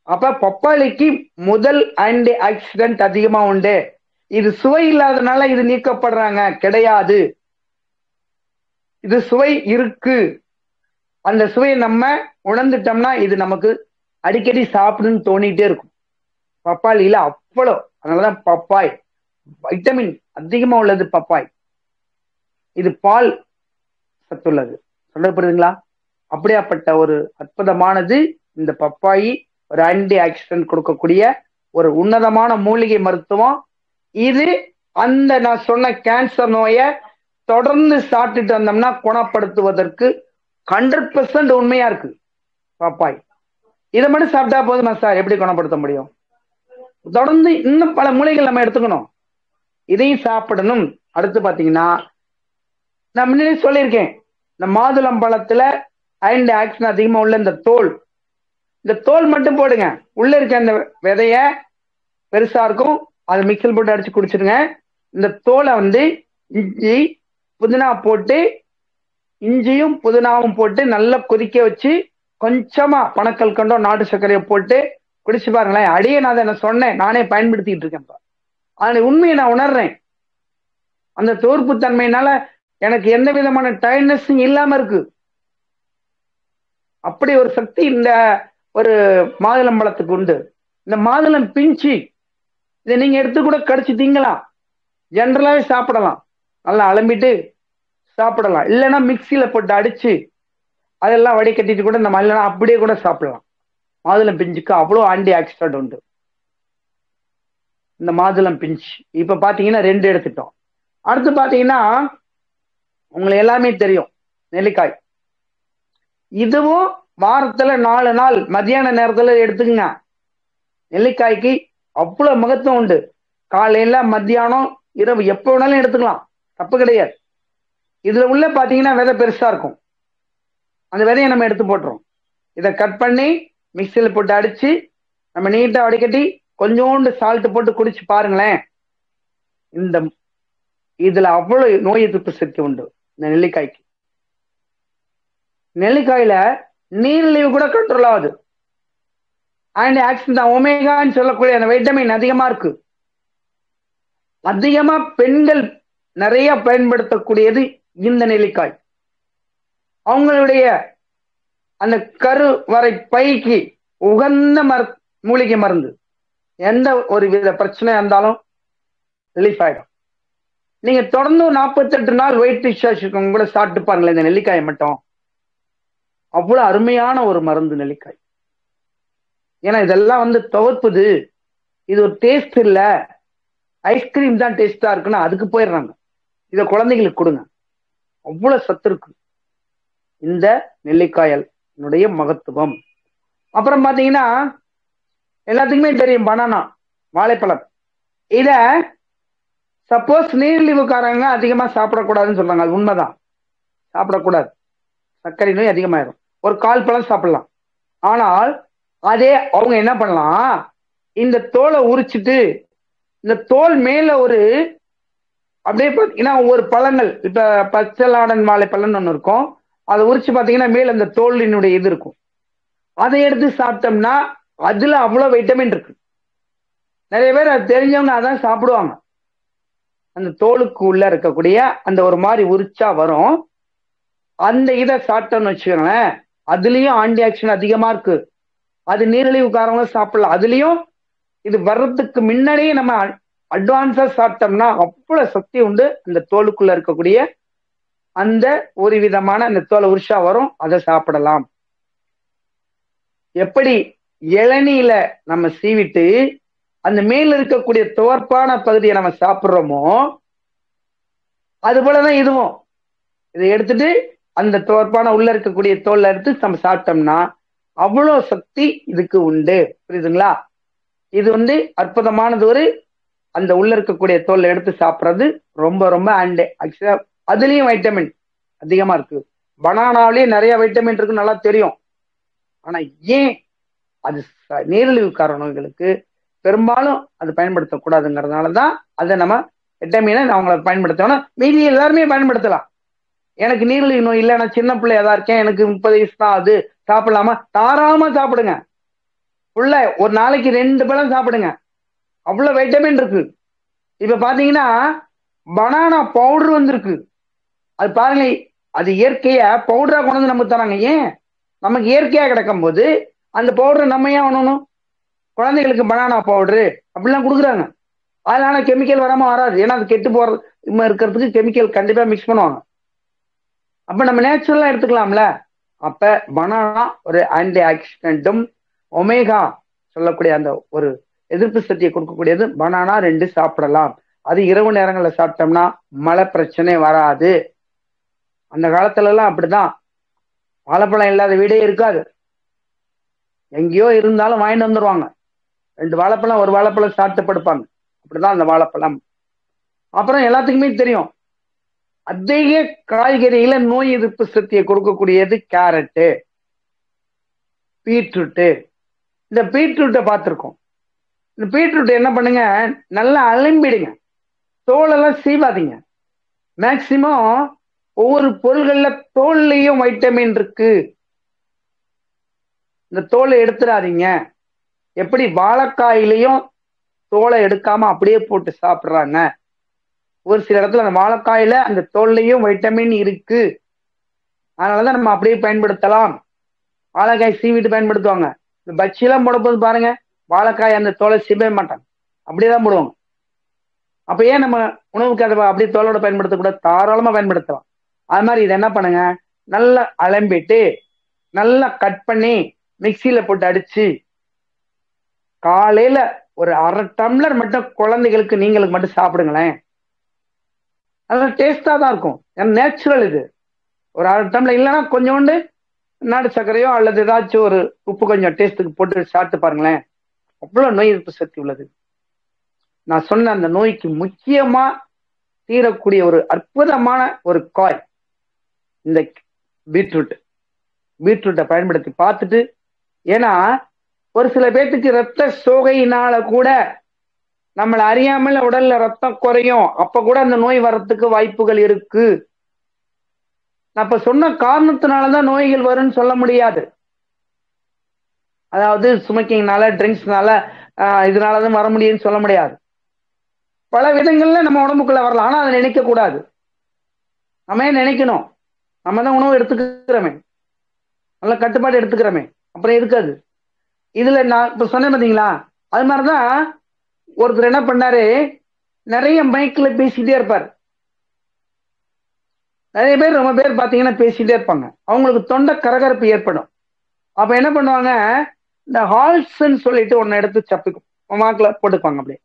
அப்ப பப்பாளிக்கு முதல் ஆன்டி ஆக்சிடென்ட் அதிகமா உண்டு. இது சுவை இல்லாதனால இது நீக்கப்படுறாங்க கிடையாது. இது சுவை இருக்கு. அந்த சுவையை நம்ம உணர்ந்துட்டோம்னா இது நமக்கு அடிக்கடி சாப்பிடுன்னு தோணிட்டே இருக்கும். பப்பாளியில அவ்வளோ, அதனாலதான் பப்பாய் வைட்டமின் அதிகமா உள்ளது பப்பாய். இது பால் சத்துள்ளது, சொல்லப்படுதுங்களா? அப்படியாப்பட்ட ஒரு அற்புதமானது இந்த பப்பாயி. ஒரு ஆன்டி ஆக்சிடென்ட் கொடுக்கக்கூடிய ஒரு உன்னதமான மூலிகை மருத்துவம் இது. அந்த நான் சொன்ன கேன்சர் நோயை தொடர்ந்து சாப்பிட்டுட்டு வந்தோம்னா குணப்படுத்துவதற்கு 100% உண்மையா இருக்கு பப்பாய். இதை மட்டும் சாப்பிட்டா போதுமா சார்? எப்படி குணப்படுத்த முடியும்? தொடர்ந்து இன்னும் பல மூலிகைகள் நம்ம எடுத்துக்கணும், இதையும் சாப்பிடணும். அடுத்து பாத்தீங்கன்னா, நான் முன்னாடி சொல்லியிருக்கேன், இந்த மாதுளம் பழத்துல ஆன்டி ஆக்சிடென்ட் அதிகமா உள்ள இந்த தோல், இந்த தோல் மட்டும் போடுங்க. உள்ள இருக்க அந்த விதைய பெருசா இருக்கும், அதை மிக்சர் போட்டு அடிச்சு குடிச்சிருங்க. இந்த தோலை வந்து இஞ்சி புதினா போட்டு, இஞ்சியும் புதினாவும் போட்டு நல்லா கொதிக்க வச்சு கொஞ்சமா பனக்கல்கண்டோ நாட்டு சர்க்கரையை போட்டு குடிச்சு பாருங்களேன். அடியே நான் அதை சொன்னேன், நானே பயன்படுத்திட்டு இருக்கேன். அதனுடைய உண்மையை நான் உணர்றேன். அந்த தோற்பு தன்மையினால எனக்கு எந்த விதமான டயர்ட்னஸும் இல்லாம இருக்கு. அப்படி ஒரு சக்தி இந்த ஒரு மாதுளம் பழத்துக்கு உண்டு. இந்த மாதுளம் பிஞ்சு இதை நீங்க எடுத்து கூட கடிச்சு திங்கலாம், ஜென்ரலாவே சாப்பிடலாம், நல்லா அலம்பிட்டு சாப்பிடலாம். இல்லைன்னா மிக்சியில போட்டு அடிச்சு அதெல்லாம் வடிகட்டிட்டு கூட நம்ம இல்லைன்னா அப்படியே கூட சாப்பிடலாம். மாதுளம் பிஞ்சுக்கு அவ்வளோ ஆன்டி ஆக்சிடென்ட் உண்டு இந்த மாதுளம் பிஞ்சு. இப்ப பாத்தீங்கன்னா 2 எடுத்துட்டோம். அடுத்து பாத்தீங்கன்னா உங்களுக்கு எல்லாமே தெரியும் நெல்லிக்காய். இதுவும் வாரத்துல 4 நாள் மத்தியான நேரத்துல எடுத்துக்கங்க. நெல்லிக்காய்க்கு அவ்வளவு மகத்துவம் உண்டு. காலையில மத்தியானம் இரவு எப்ப வேணாலும் எடுத்துக்கலாம், தப்பு கிடையாது. இதுல உள்ள பாத்தீங்கன்னா விதை பெருசா இருக்கும், அந்த விதையை நம்ம எடுத்து போட்டுரும். இதை கட் பண்ணி மிக்சியில போட்டு அடிச்சு நம்ம நீட்டா வடிகட்டி கொஞ்சோண்டு சால்ட் போட்டு குடிச்சு பாருங்களேன். இந்த இதுல அவ்வளவு நோய் எதிர்ப்பு சக்தி உண்டு இந்த நெல்லிக்காய்க்கு. நெல்லிக்காயில நீரிழிவு கூட கண்ட்ரோல் ஆகுது. ஆன்டி ஆக்சிடென்ட் ஒமேகான்னு சொல்லக்கூடிய அந்த வைட்டமின் அதிகமா இருக்கு. அதிகமா பெண்கள் நிறைய பயன்படுத்தக்கூடியது இந்த நெல்லிக்காய். அவங்களுடைய அந்த கருவறை பைக்கு உகந்த மூலிகை மருந்து. எந்த ஒரு வித பிரச்சனையா இருந்தாலும் ரிலீஃப் ஆயிடும். நீங்க தொடர்ந்து 48 நாள் வெயிட் டிஸ்சார்ஜ் கூட சாப்பிட்டு பாருங்களேன் இந்த நெல்லிக்காயை மட்டும். அவ்வளவு அருமையான ஒரு மருந்து நெல்லிக்காய். ஏன்னா இதெல்லாம் வந்து துவர்ப்புது, இது ஒரு டேஸ்ட் இல்ல, ஐஸ்கிரீம் தான் டேஸ்டா இருக்குன்னா அதுக்கு போயிடுறாங்க. இதை குழந்தைங்களுக்கு கொடுங்க, அவ்வளவு சத்து இருக்கு இந்த நெல்லிக்காயனுடைய மகத்துவம். அப்புறம் பாத்தீங்கன்னா எல்லாத்துக்குமே தெரியும் பனானா, வாழைப்பழம். இத சப்போஸ் நீரிழிவுக்காரங்க அதிகமா சாப்பிடக்கூடாதுன்னு சொல்றாங்க, அது உண்மைதான், சாப்பிடக்கூடாது, சர்க்கரை நோய் அதிகமாயிரும். ஒரு 1/4 பழம் சாப்பிடலாம். ஆனால் அதே அவங்க என்ன பண்ணலாம், இந்த தோலை உரிச்சிட்டு இந்த தோல் மேல ஒரு அப்படியே பார்த்தீங்கன்னா ஒரு பழங்கள், இப்ப பச்சைலாடன் வாழைப்பழம்னு ஒண்ணு இருக்கும், அதை உரிச்சு பார்த்தீங்கன்னா மேல அந்த தோலினுடைய இது இருக்கும். அதை எடுத்து சாப்பிட்டோம்னா அதுல அவ்வளவு வைட்டமின் இருக்கு. நிறைய பேர் அது தெரிஞ்சவங்க அதான் சாப்பிடுவாங்க. அந்த தோலுக்கு உள்ள இருக்கக்கூடிய அந்த ஒரு மாதிரி உரிச்சா வரும், அந்த இதை சாப்பிட்டோம்னு வச்சுக்கோங்களேன், அதுலயும் ஆன்டி ஆக்சிடென்ட் அதிகமா இருக்கு. அது நீரிழிவுக்காரங்க சாப்பிடலாம். அதுலயும் இது வர்றதுக்கு முன்னாடியே நம்ம அட்வான்ஸா சாப்பிட்டோம்னா அவ்வளவு சக்தி உண்டு. அந்த தோலுக்குள்ள இருக்கக்கூடிய அந்த ஒரு விதமான அந்த தோலை உரிச்சா வரும், அதை சாப்பிடலாம். எப்படி இளநீல நம்ம சீவிட்டு அந்த மேல இருக்கக்கூடிய துவர்ப்பான பகுதியை நம்ம சாப்பிட்றோமோ அது போலதான் இதுவும். இதை எடுத்துட்டு அந்த துவர்ப்பான உள்ள இருக்கக்கூடிய தோல்ல எடுத்து நம்ம சாப்பிட்டோம்னா அவ்வளோ சக்தி இதுக்கு உண்டு. புரியுதுங்களா? இது வந்து அற்புதமானது. ஒரு அந்த உள்ள இருக்கக்கூடிய தோல்ல எடுத்து சாப்பிட்றது ரொம்ப ரொம்ப ஆக்சுவலா அதுலயும் வைட்டமின் அதிகமா இருக்கு. பனானாவிலேயே நிறைய வைட்டமின் இருக்கு, நல்லா தெரியும். ஆனா ஏன் அது நீரிழிவுக்கார நோய்களுக்கு பெரும்பாலும் அது பயன்படுத்தக்கூடாதுங்கிறதுனாலதான் அதை நம்ம விட்டமினை அவங்களை பயன்படுத்தணும். மீதி எல்லாருமே பயன்படுத்தலாம். எனக்கு நீரிழிவு நோய் இல்லை, நான் சின்ன பிள்ளையா தான் இருக்கேன், எனக்கு 30 வயசு தான், அது சாப்பிடலாமா? தாராளமா சாப்பிடுங்க. உள்ள ஒரு நாளைக்கு 2 பழம் சாப்பிடுங்க, அவ்வளவு வைட்டமின் இருக்கு. இப்ப பாத்தீங்கன்னா பனானா பவுடர் வந்திருக்கு, அது பாருங்க, அது இயற்கையா பவுடரா கொண்டு வந்து நமக்கு தராங்க. ஏன்? நமக்கு இயற்கையா கிடைக்கும் போது அந்த பவுடர் நம்ம ஏன் பண்ணணும்? குழந்தைகளுக்கு பனானா பவுடரு அப்படிலாம் கொடுக்குறாங்க. அதனால கெமிக்கல் வராம வராது. ஏன்னா அது கெட்டு போறது இருக்கிறதுக்கு கெமிக்கல் கண்டிப்பா மிக்ஸ் பண்ணுவாங்க. அப்ப நம்ம நேச்சுரலா எடுத்துக்கலாம்ல. அப்ப பனானா ஒரு ஆன்டி ஆக்சிடென்ட்டும் ஒமேகா சொல்லக்கூடிய அந்த ஒரு எதிர்ப்பு சக்தியை கொடுக்கக்கூடியது. பனானா 2 சாப்பிடலாம். அது இரவு நேரங்களில் சாப்பிட்டோம்னா மழை பிரச்சனை வராது. அந்த காலத்துல எல்லாம் அப்படிதான். வாழைப்பழம் இல்லாத வீடே இருக்காது. எங்கேயோ இருந்தாலும் வாங்கிட்டு வந்துருவாங்க. 2 வாழைப்பழம், ஒரு வாழைப்பழம் சாப்பிட்டு படுப்பாங்க. அப்படிதான் அந்த வாழைப்பழம். அப்புறம் எல்லாத்துக்குமே தெரியும், அதிக காய்கறியில நோய் எதிர்ப்பு சக்தியை கொடுக்கக்கூடியது கேரட்டு, பீட்ரூட்டு. இந்த பீட்ரூட்டை பார்த்துருக்கோம். இந்த பீட்ரூட் என்ன பண்ணுங்க, நல்லா அலம்பிடுங்க, தோலெல்லாம் சீவாதீங்க. மேக்சிமம் ஒவ்வொரு பொருள்கள்ல தோல்லையும் வைட்டமின் இருக்கு. இந்த தோலை எடுத்துடாதீங்க. எப்படி வாழைக்காயிலையும் தோலை எடுக்காம அப்படியே போட்டு சாப்பிடுறாங்க. ஒரு சில இடத்துல அந்த வாழைக்காயில அந்த தோல்லையும் வைட்டமின் இருக்கு. அதனாலதான் நம்ம அப்படியே பயன்படுத்தலாம். வாழைக்காய் சீவிட்டு பயன்படுத்துவாங்க. இந்த பச்சிலாம் போடும்போது பாருங்க, வாழைக்காய் அந்த தோலை சீவவே மாட்டாங்க, அப்படியேதான் போடுவாங்க. அப்ப ஏன் நம்ம உணவுக்கு அதை அப்படியே தோலோட பயன்படுத்தக்கூடாது? தாராளமா பயன்படுத்தலாம். அது மாதிரி இதை என்ன பண்ணுங்க, நல்லா அலம்பிட்டு நல்லா கட் பண்ணி மிக்சியில போட்டு அடிச்சு காலையில ஒரு 1/2 டம்ளர் மட்டும் குழந்தைகளுக்கு நீங்களுக்கு மட்டும் சாப்பிடுங்களேன். அதெல்லாம் டேஸ்டா தான் இருக்கும். நேச்சுரல் இது. ஒரு 1/2 டம்ளர் இல்லைன்னா கொஞ்சோண்டு நாட்டு சர்க்கரையோ அல்லது ஏதாச்சும் ஒரு உப்பு கொஞ்சம் டேஸ்ட்டுக்கு போட்டு சாப்பிட்டு பாருங்களேன். அவ்வளவு நோய் எதிர்ப்பு சக்தி உள்ளது. நான் சொன்ன அந்த நோய்க்கு முக்கியமா தீரக்கூடிய ஒரு அற்புதமான ஒரு காய் இந்த பீட்ரூட். பீட்ரூட்டை பயன்படுத்தி பார்த்துட்டு, ஏன்னா ஒரு சில பேர்த்துக்கு ரத்த சோகையினால கூட நம்மளை அறியாமல் உடல்ல ரத்தம் குறையும். அப்ப கூட அந்த நோய் வர்றதுக்கு வாய்ப்புகள் இருக்கு. நான் இப்ப சொன்ன காரணத்தினாலதான் நோய்கள் வரும்னு சொல்ல முடியாது. அதாவது ஸ்மோக்கிங்னால, ட்ரிங்க்ஸ்னால, இதனாலதான் வர முடியும்னு சொல்ல முடியாது. பல விதங்கள்ல நம்ம உடம்புக்குள்ள வரலாம். ஆனா அதை நினைக்க கூடாது. நம்ம ஏன் நினைக்கணும்? நம்ம தான் உணவு எடுத்துக்கிறோமே, நல்ல கட்டுப்பாடு எடுத்துக்கிறோமே, அப்புறம் இருக்காது. இதுல நான் இப்ப சொன்னேன் பாத்தீங்களா, அது மாதிரிதான் ஒருத்தர் என்ன பண்ணாரு, நிறைய மைக்ல பேசிட்டே இருப்பார். நிறைய பேர், ரொம்ப பேர் பாத்தீங்கன்னா பேசிட்டே இருப்பாங்க. அவங்களுக்கு தொண்டை கரகரப்பு ஏற்படும். அப்ப என்ன பண்ணுவாங்க, இந்த ஹால்ஸ்ன்னு சொல்லிட்டு ஒன்னு எடுத்து சப்பிக்கும் வாக்குல போட்டுப்பாங்க. அப்படியே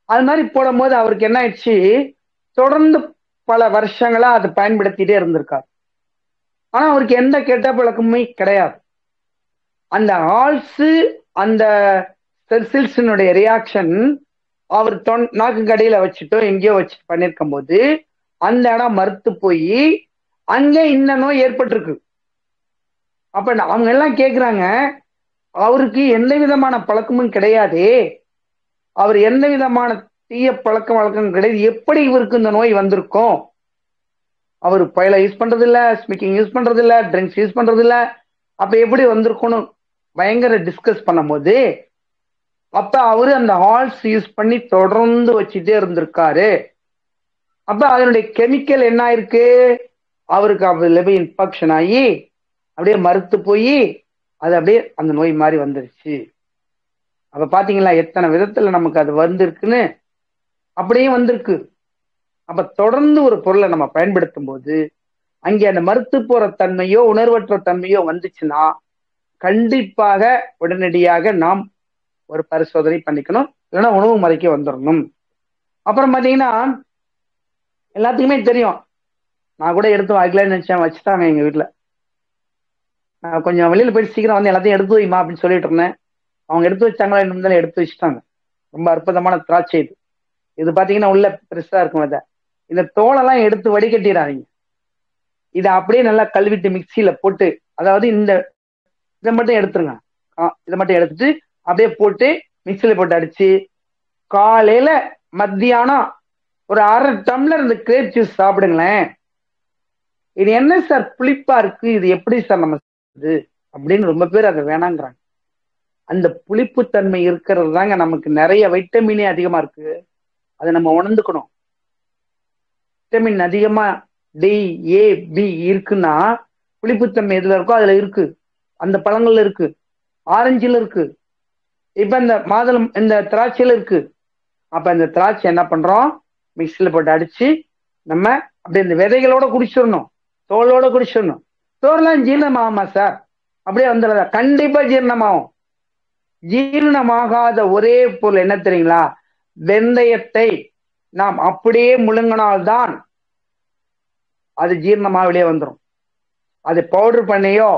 அது மாதிரி போடும்போது அவருக்கு என்ன ஆயிடுச்சு, தொடர்ந்து பல வருஷங்களா அதை பயன்படுத்திட்டே இருந்திருக்காரு. ஆனா அவருக்கு எந்த கெட்ட பழக்கமுமே கிடையாது. அந்த ஹால்ஸ், அந்த செல்சில்ஸினுடைய ரியாக்ஷன் அவர் நாக்கு கடையில வச்சுட்டோ எங்கேயோ வச்சு பண்ணிருக்கும் போது அந்த இடம் மறுத்து போய் அங்க இந்த நோய் ஏற்பட்டிருக்கு. அப்ப அவங்க எல்லாம் கேக்குறாங்க, அவருக்கு எந்த விதமான பழக்கமும் கிடையாது, அவர் எந்த விதமான தீய பழக்க வழக்கம் கிடையாது, எப்படி இவருக்கு இந்த நோய் வந்திருக்கும்? அவர் பயில யூஸ் பண்றது இல்ல, ஸ்மோக்கிங் யூஸ் பண்றது இல்ல, ட்ரிங்க்ஸ் யூஸ் பண்றது இல்ல, அப்ப எப்படி வந்திருக்கும்னு பயங்கர டிஸ்கஸ் பண்ணும் போது அப்ப அவரு அந்த ஹால்ஸ் யூஸ் பண்ணி தொடர்ந்து வச்சுட்டே இருந்திருக்காரு. அப்ப அதனுடைய கெமிக்கல் என்ன ஆயிருக்கு, அவருக்கு அதுல போய் இன்ஃபெக்ஷன் ஆகி அப்படியே மறுத்து போய் அது அப்படியே அந்த நோய் மாதிரி வந்துருச்சு. அப்ப பாத்தீங்களா எத்தனை விதத்துல நமக்கு அது வந்திருக்குன்னு. அப்படியே வந்திருக்கு. அப்ப தொடர்ந்து ஒரு பொருளை நம்ம பயன்படுத்தும் போது அங்கே அந்த மறுத்து போற தன்மையோ உணர்வற்ற தன்மையோ வந்துச்சுன்னா கண்டிப்பாக உடனடியாக நாம் ஒரு பரிசோதனை பண்ணிக்கணும், இல்லைன்னா உணவு முறைக்கு வந்துடணும். அப்புறம் பாத்தீங்கன்னா எல்லாத்துக்குமே தெரியும், நான் கூட எடுத்து வைக்கலான்னு நினைச்சேன், வச்சுட்டாங்க எங்க வீட்டுல. நான் கொஞ்சம் வெளியில போயிட்டு சீக்கிரம் வந்து எல்லாத்தையும் எடுத்து வைமா அப்படின்னு சொல்லிட்டு இருந்தேன். அவங்க எடுத்து வச்சாங்களா இருந்தாலும் எடுத்து வச்சுட்டாங்க. ரொம்ப அற்புதமான திராட்சை இது. இது பாத்தீங்கன்னா உள்ள பெருசா இருக்கும். இந்த தோலெல்லாம் எடுத்து வடிகட்டிடாதீங்க. இதை அப்படியே நல்லா கழுவிட்டு மிக்சியில போட்டு, அதாவது இந்த இதை மட்டும் எடுத்துருங்க, இதை மட்டும் எடுத்துட்டு அப்படியே போட்டு மிக்சியில போட்டு அடிச்சு காலையில மத்தியானம் ஒரு 1/2 டம்ளர் இந்த கிரேப் ஜூஸ் சாப்பிடுங்களேன். இது என்ன சார் புளிப்பா இருக்கு, இது எப்படி சார் நம்ம இது அப்படின்னு ரொம்ப பேர் அதை வேணாங்கிறாங்க. அந்த புளிப்புத்தன்மை இருக்கிறது தாங்க நமக்கு நிறைய வைட்டமினே அதிகமா இருக்கு. அதை நம்ம உணர்ந்துக்கணும். வைட்டமின் அதிகமா டி, ஏ, பி இருக்குன்னா புளிப்புத்தன்மை எதுல இருக்கோ அதுல இருக்கு, அந்த பழங்கள்ல இருக்கு. ஆரஞ்சில் இருக்கு, இப்ப இந்த மாதுளம் இந்த திராட்சையில இருக்கு. அப்ப இந்த திராட்சை என்ன பண்றோம், மிக்சியில போட்டு அடிச்சு நம்ம அப்படி இந்த விதைகளோட குடிச்சிடணும், தோலோட குடிச்சிடணும். தோல்லாம் ஜீரணமாகுமா சார்? அப்படியே வந்துடுறதா? கண்டிப்பா ஜீரணமாகும். ஜீரணமாகாத ஒரே பொருள் என்ன தெரியுங்களா? வெந்தயத்தை நாம் அப்படியே முழுங்கினால்தான் அது ஜீரணமாக வெளியே வந்துடும். அது பவுடர் பண்ணியோ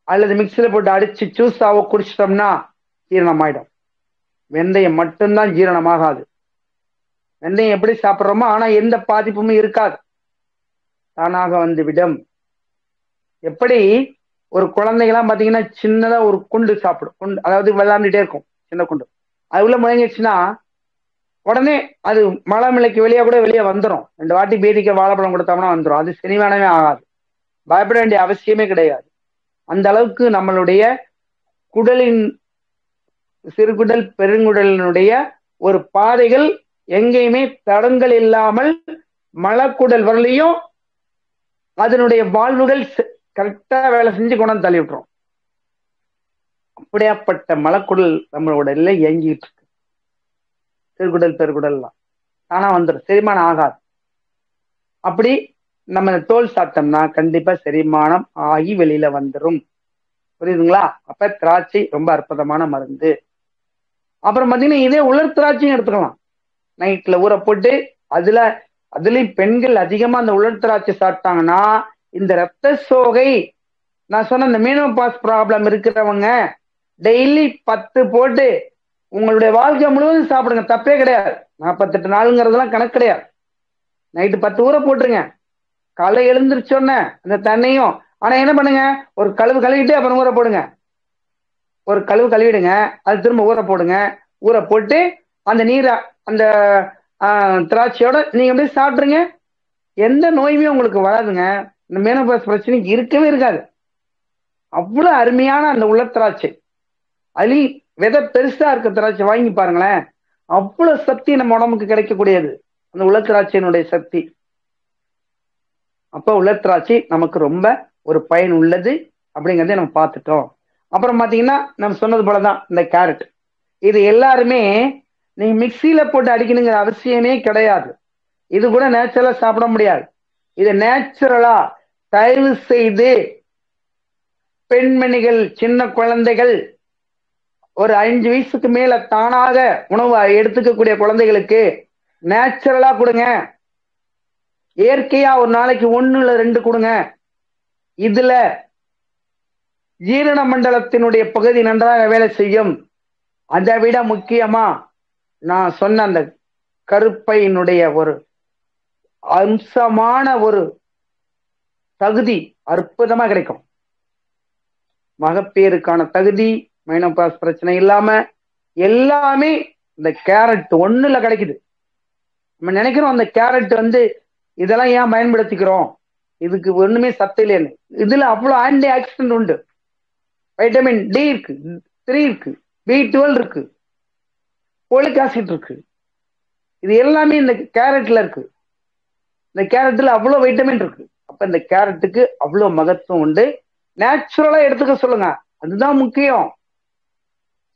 அல்லது மிக்சியில போட்டு அடிச்சு ஜூஸாவோ குடிச்சிட்டோம்னா ஜீரணமாயிடும். வெந்தயம் மட்டும்தான் ஜீரணமாகாது. வெந்தயம் எப்படி சாப்பிட்றோமோ ஆனா எந்த பாதிப்புமே இருக்காது, தானாக வந்துவிடும். எப்படி ஒரு குழந்தைகள்லாம் பாத்தீங்கன்னா சின்னதா ஒரு குண்டு சாப்பிடும், குண்டு அதாவது விளையாண்டுட்டே இருக்கும், சின்ன குண்டு, அது உள்ள முயங்கிடுச்சுன்னா உடனே அது மலமிளைக்கு வெளியே கூட வெளியே வந்துடும். 2 வாட்டி பேதிக்க வாழைப்பழம் கொடுத்தோம்னா வந்துடும். அது செரிமானமே ஆகாது, பயப்பட வேண்டிய அவசியமே கிடையாது. அந்த அளவுக்கு நம்மளுடைய குடலின் சிறுகுடல் பெருங்குடலினுடைய ஒரு பாதைகள் எங்கேயுமே தடங்கள் இல்லாமல் மலக்குடல் வரலையும் அதனுடைய வாழ்வுகள் கரெக்டா வேலை செஞ்சு கொண்டாந்து தள்ளி விட்டுரும். அப்படியாப்பட்ட மலக்குடல் நம்மளோட இல்லை இயங்கிட்டு இருக்கு. சிறுகுடல் பெருகுடல்லாம் ஆனா வந்துடும், செரிமானம் ஆகாது. அப்படி நம்ம தோல் சாப்பிட்டோம்னா கண்டிப்பா செரிமானம் ஆகி வெளியில வந்துடும். புரியுதுங்களா? அப்ப திராட்சை ரொம்ப அற்புதமான மருந்து. அப்புறம் பாத்தீங்கன்னா இதே உலர் திராட்சையும் எடுத்துக்கலாம். நைட்ல ஊற போட்டு அதுலயும் பெண்கள் அதிகமா அந்த உலர் திராட்சை சாப்பிட்டாங்கன்னா இந்த ரத்த சோகை, நான் சொன்ன இந்த மீனோபாஸ் ப்ராப்ளம் இருக்கிறவங்க டெய்லி 10 போட்டு உங்களுடைய வாழ்க்கை முழுவதும் சாப்பிடுங்க, தப்பே கிடையாது. 48 நாளுங்கிறதுலாம் கணக்கு கிடையாது. நைட்டு 10 ஊற போட்டுருங்க, காலை எழுந்திரிச்சோன்ன அந்த தண்ணியும், ஆனா என்ன பண்ணுங்க, ஒரு கழுவு கழுவிட்டு அப்புறம் ஊற போடுங்க. ஒரு கழுவு கழுவிடுங்க, அது திரும்ப ஊற போடுங்க. ஊற போட்டு அந்த நீரை அந்த திராட்சையோட நீங்க அப்படியே சாப்பிட்ருங்க. எந்த நோயுமே உங்களுக்கு வராதுங்க. இந்த மெனோபாஸ் பிரச்சனை இருக்கவே இருக்காது. அவ்வளவு அருமையான அந்த உலர் திராட்சை, அதுலயும் விதை பெருசா இருக்க திராட்சை வாங்கி பாருங்களேன், அவ்வளவு சக்தி நம்ம உடம்புக்கு கிடைக்கக்கூடியது அந்த உலர் திராட்சையினுடைய சக்தி. அப்ப உலர் திராட்சை நமக்கு ரொம்ப ஒரு பயன் உள்ளது அப்படிங்கிறத நம்ம பார்த்துட்டோம். அப்புறம் பாத்தீங்கன்னா நம்ம சொன்னது போலதான் இந்த கேரட், இது எல்லாருமே நீங்க மிக்சியில போட்டு அடிக்கணுங்கிற அவசியமே கிடையாது. இது கூட நேச்சுரலா சாப்பிட முடியாது. இது நேச்சுரலா தயவு செய்து பெண்மணிகள், சின்ன குழந்தைகள், ஒரு 5 வயசுக்கு மேல தானாக உணவு எடுத்துக்கக்கூடிய குழந்தைகளுக்கு நேச்சுரலா கொடுங்க. இயற்கையா ஒரு நாளைக்கு 1 இல்ல 2 கொடுங்க. இதுல ஜீரண மண்டலத்தினுடைய பகுதி நன்றாக வேலை செய்யும். அதை விட முக்கியமா நான் சொன்ன அந்த கருப்பையினுடைய ஒரு அம்சமான ஒரு தகுதி அற்புதமா கிடைக்கும். மகப்பேருக்கான தகுதி, மெனோபாஸ் பிரச்சனை இல்லாம எல்லாமே இந்த கேரட் 1ல கிடைக்குது. நம்ம நினைக்கிறோம் அந்த கேரட் இதெல்லாம் ஏன் பயன்படுத்திக்கிறோம், இதுக்கு ஒண்ணுமே சத்து இல்லைன்னு. இதுல அவ்வளவு ஆன்டி ஆக்சிடென்ட் உண்டு. வைட்டமின் டி இருக்கு, 3 இருக்கு, B12 இருக்கு, போலிக் ஆசிட் இருக்கு. இது எல்லாமே இந்த கேரட்ல இருக்கு. இந்த கேரட்ல அவ்வளவு வைட்டமின் இருக்கு. அப்ப இந்த கேரட்டுக்கு அவ்வளவு மகத்துவம் உண்டு. நேச்சுரலா எடுத்துக்க சொல்லுங்க, அதுதான் முக்கியம்.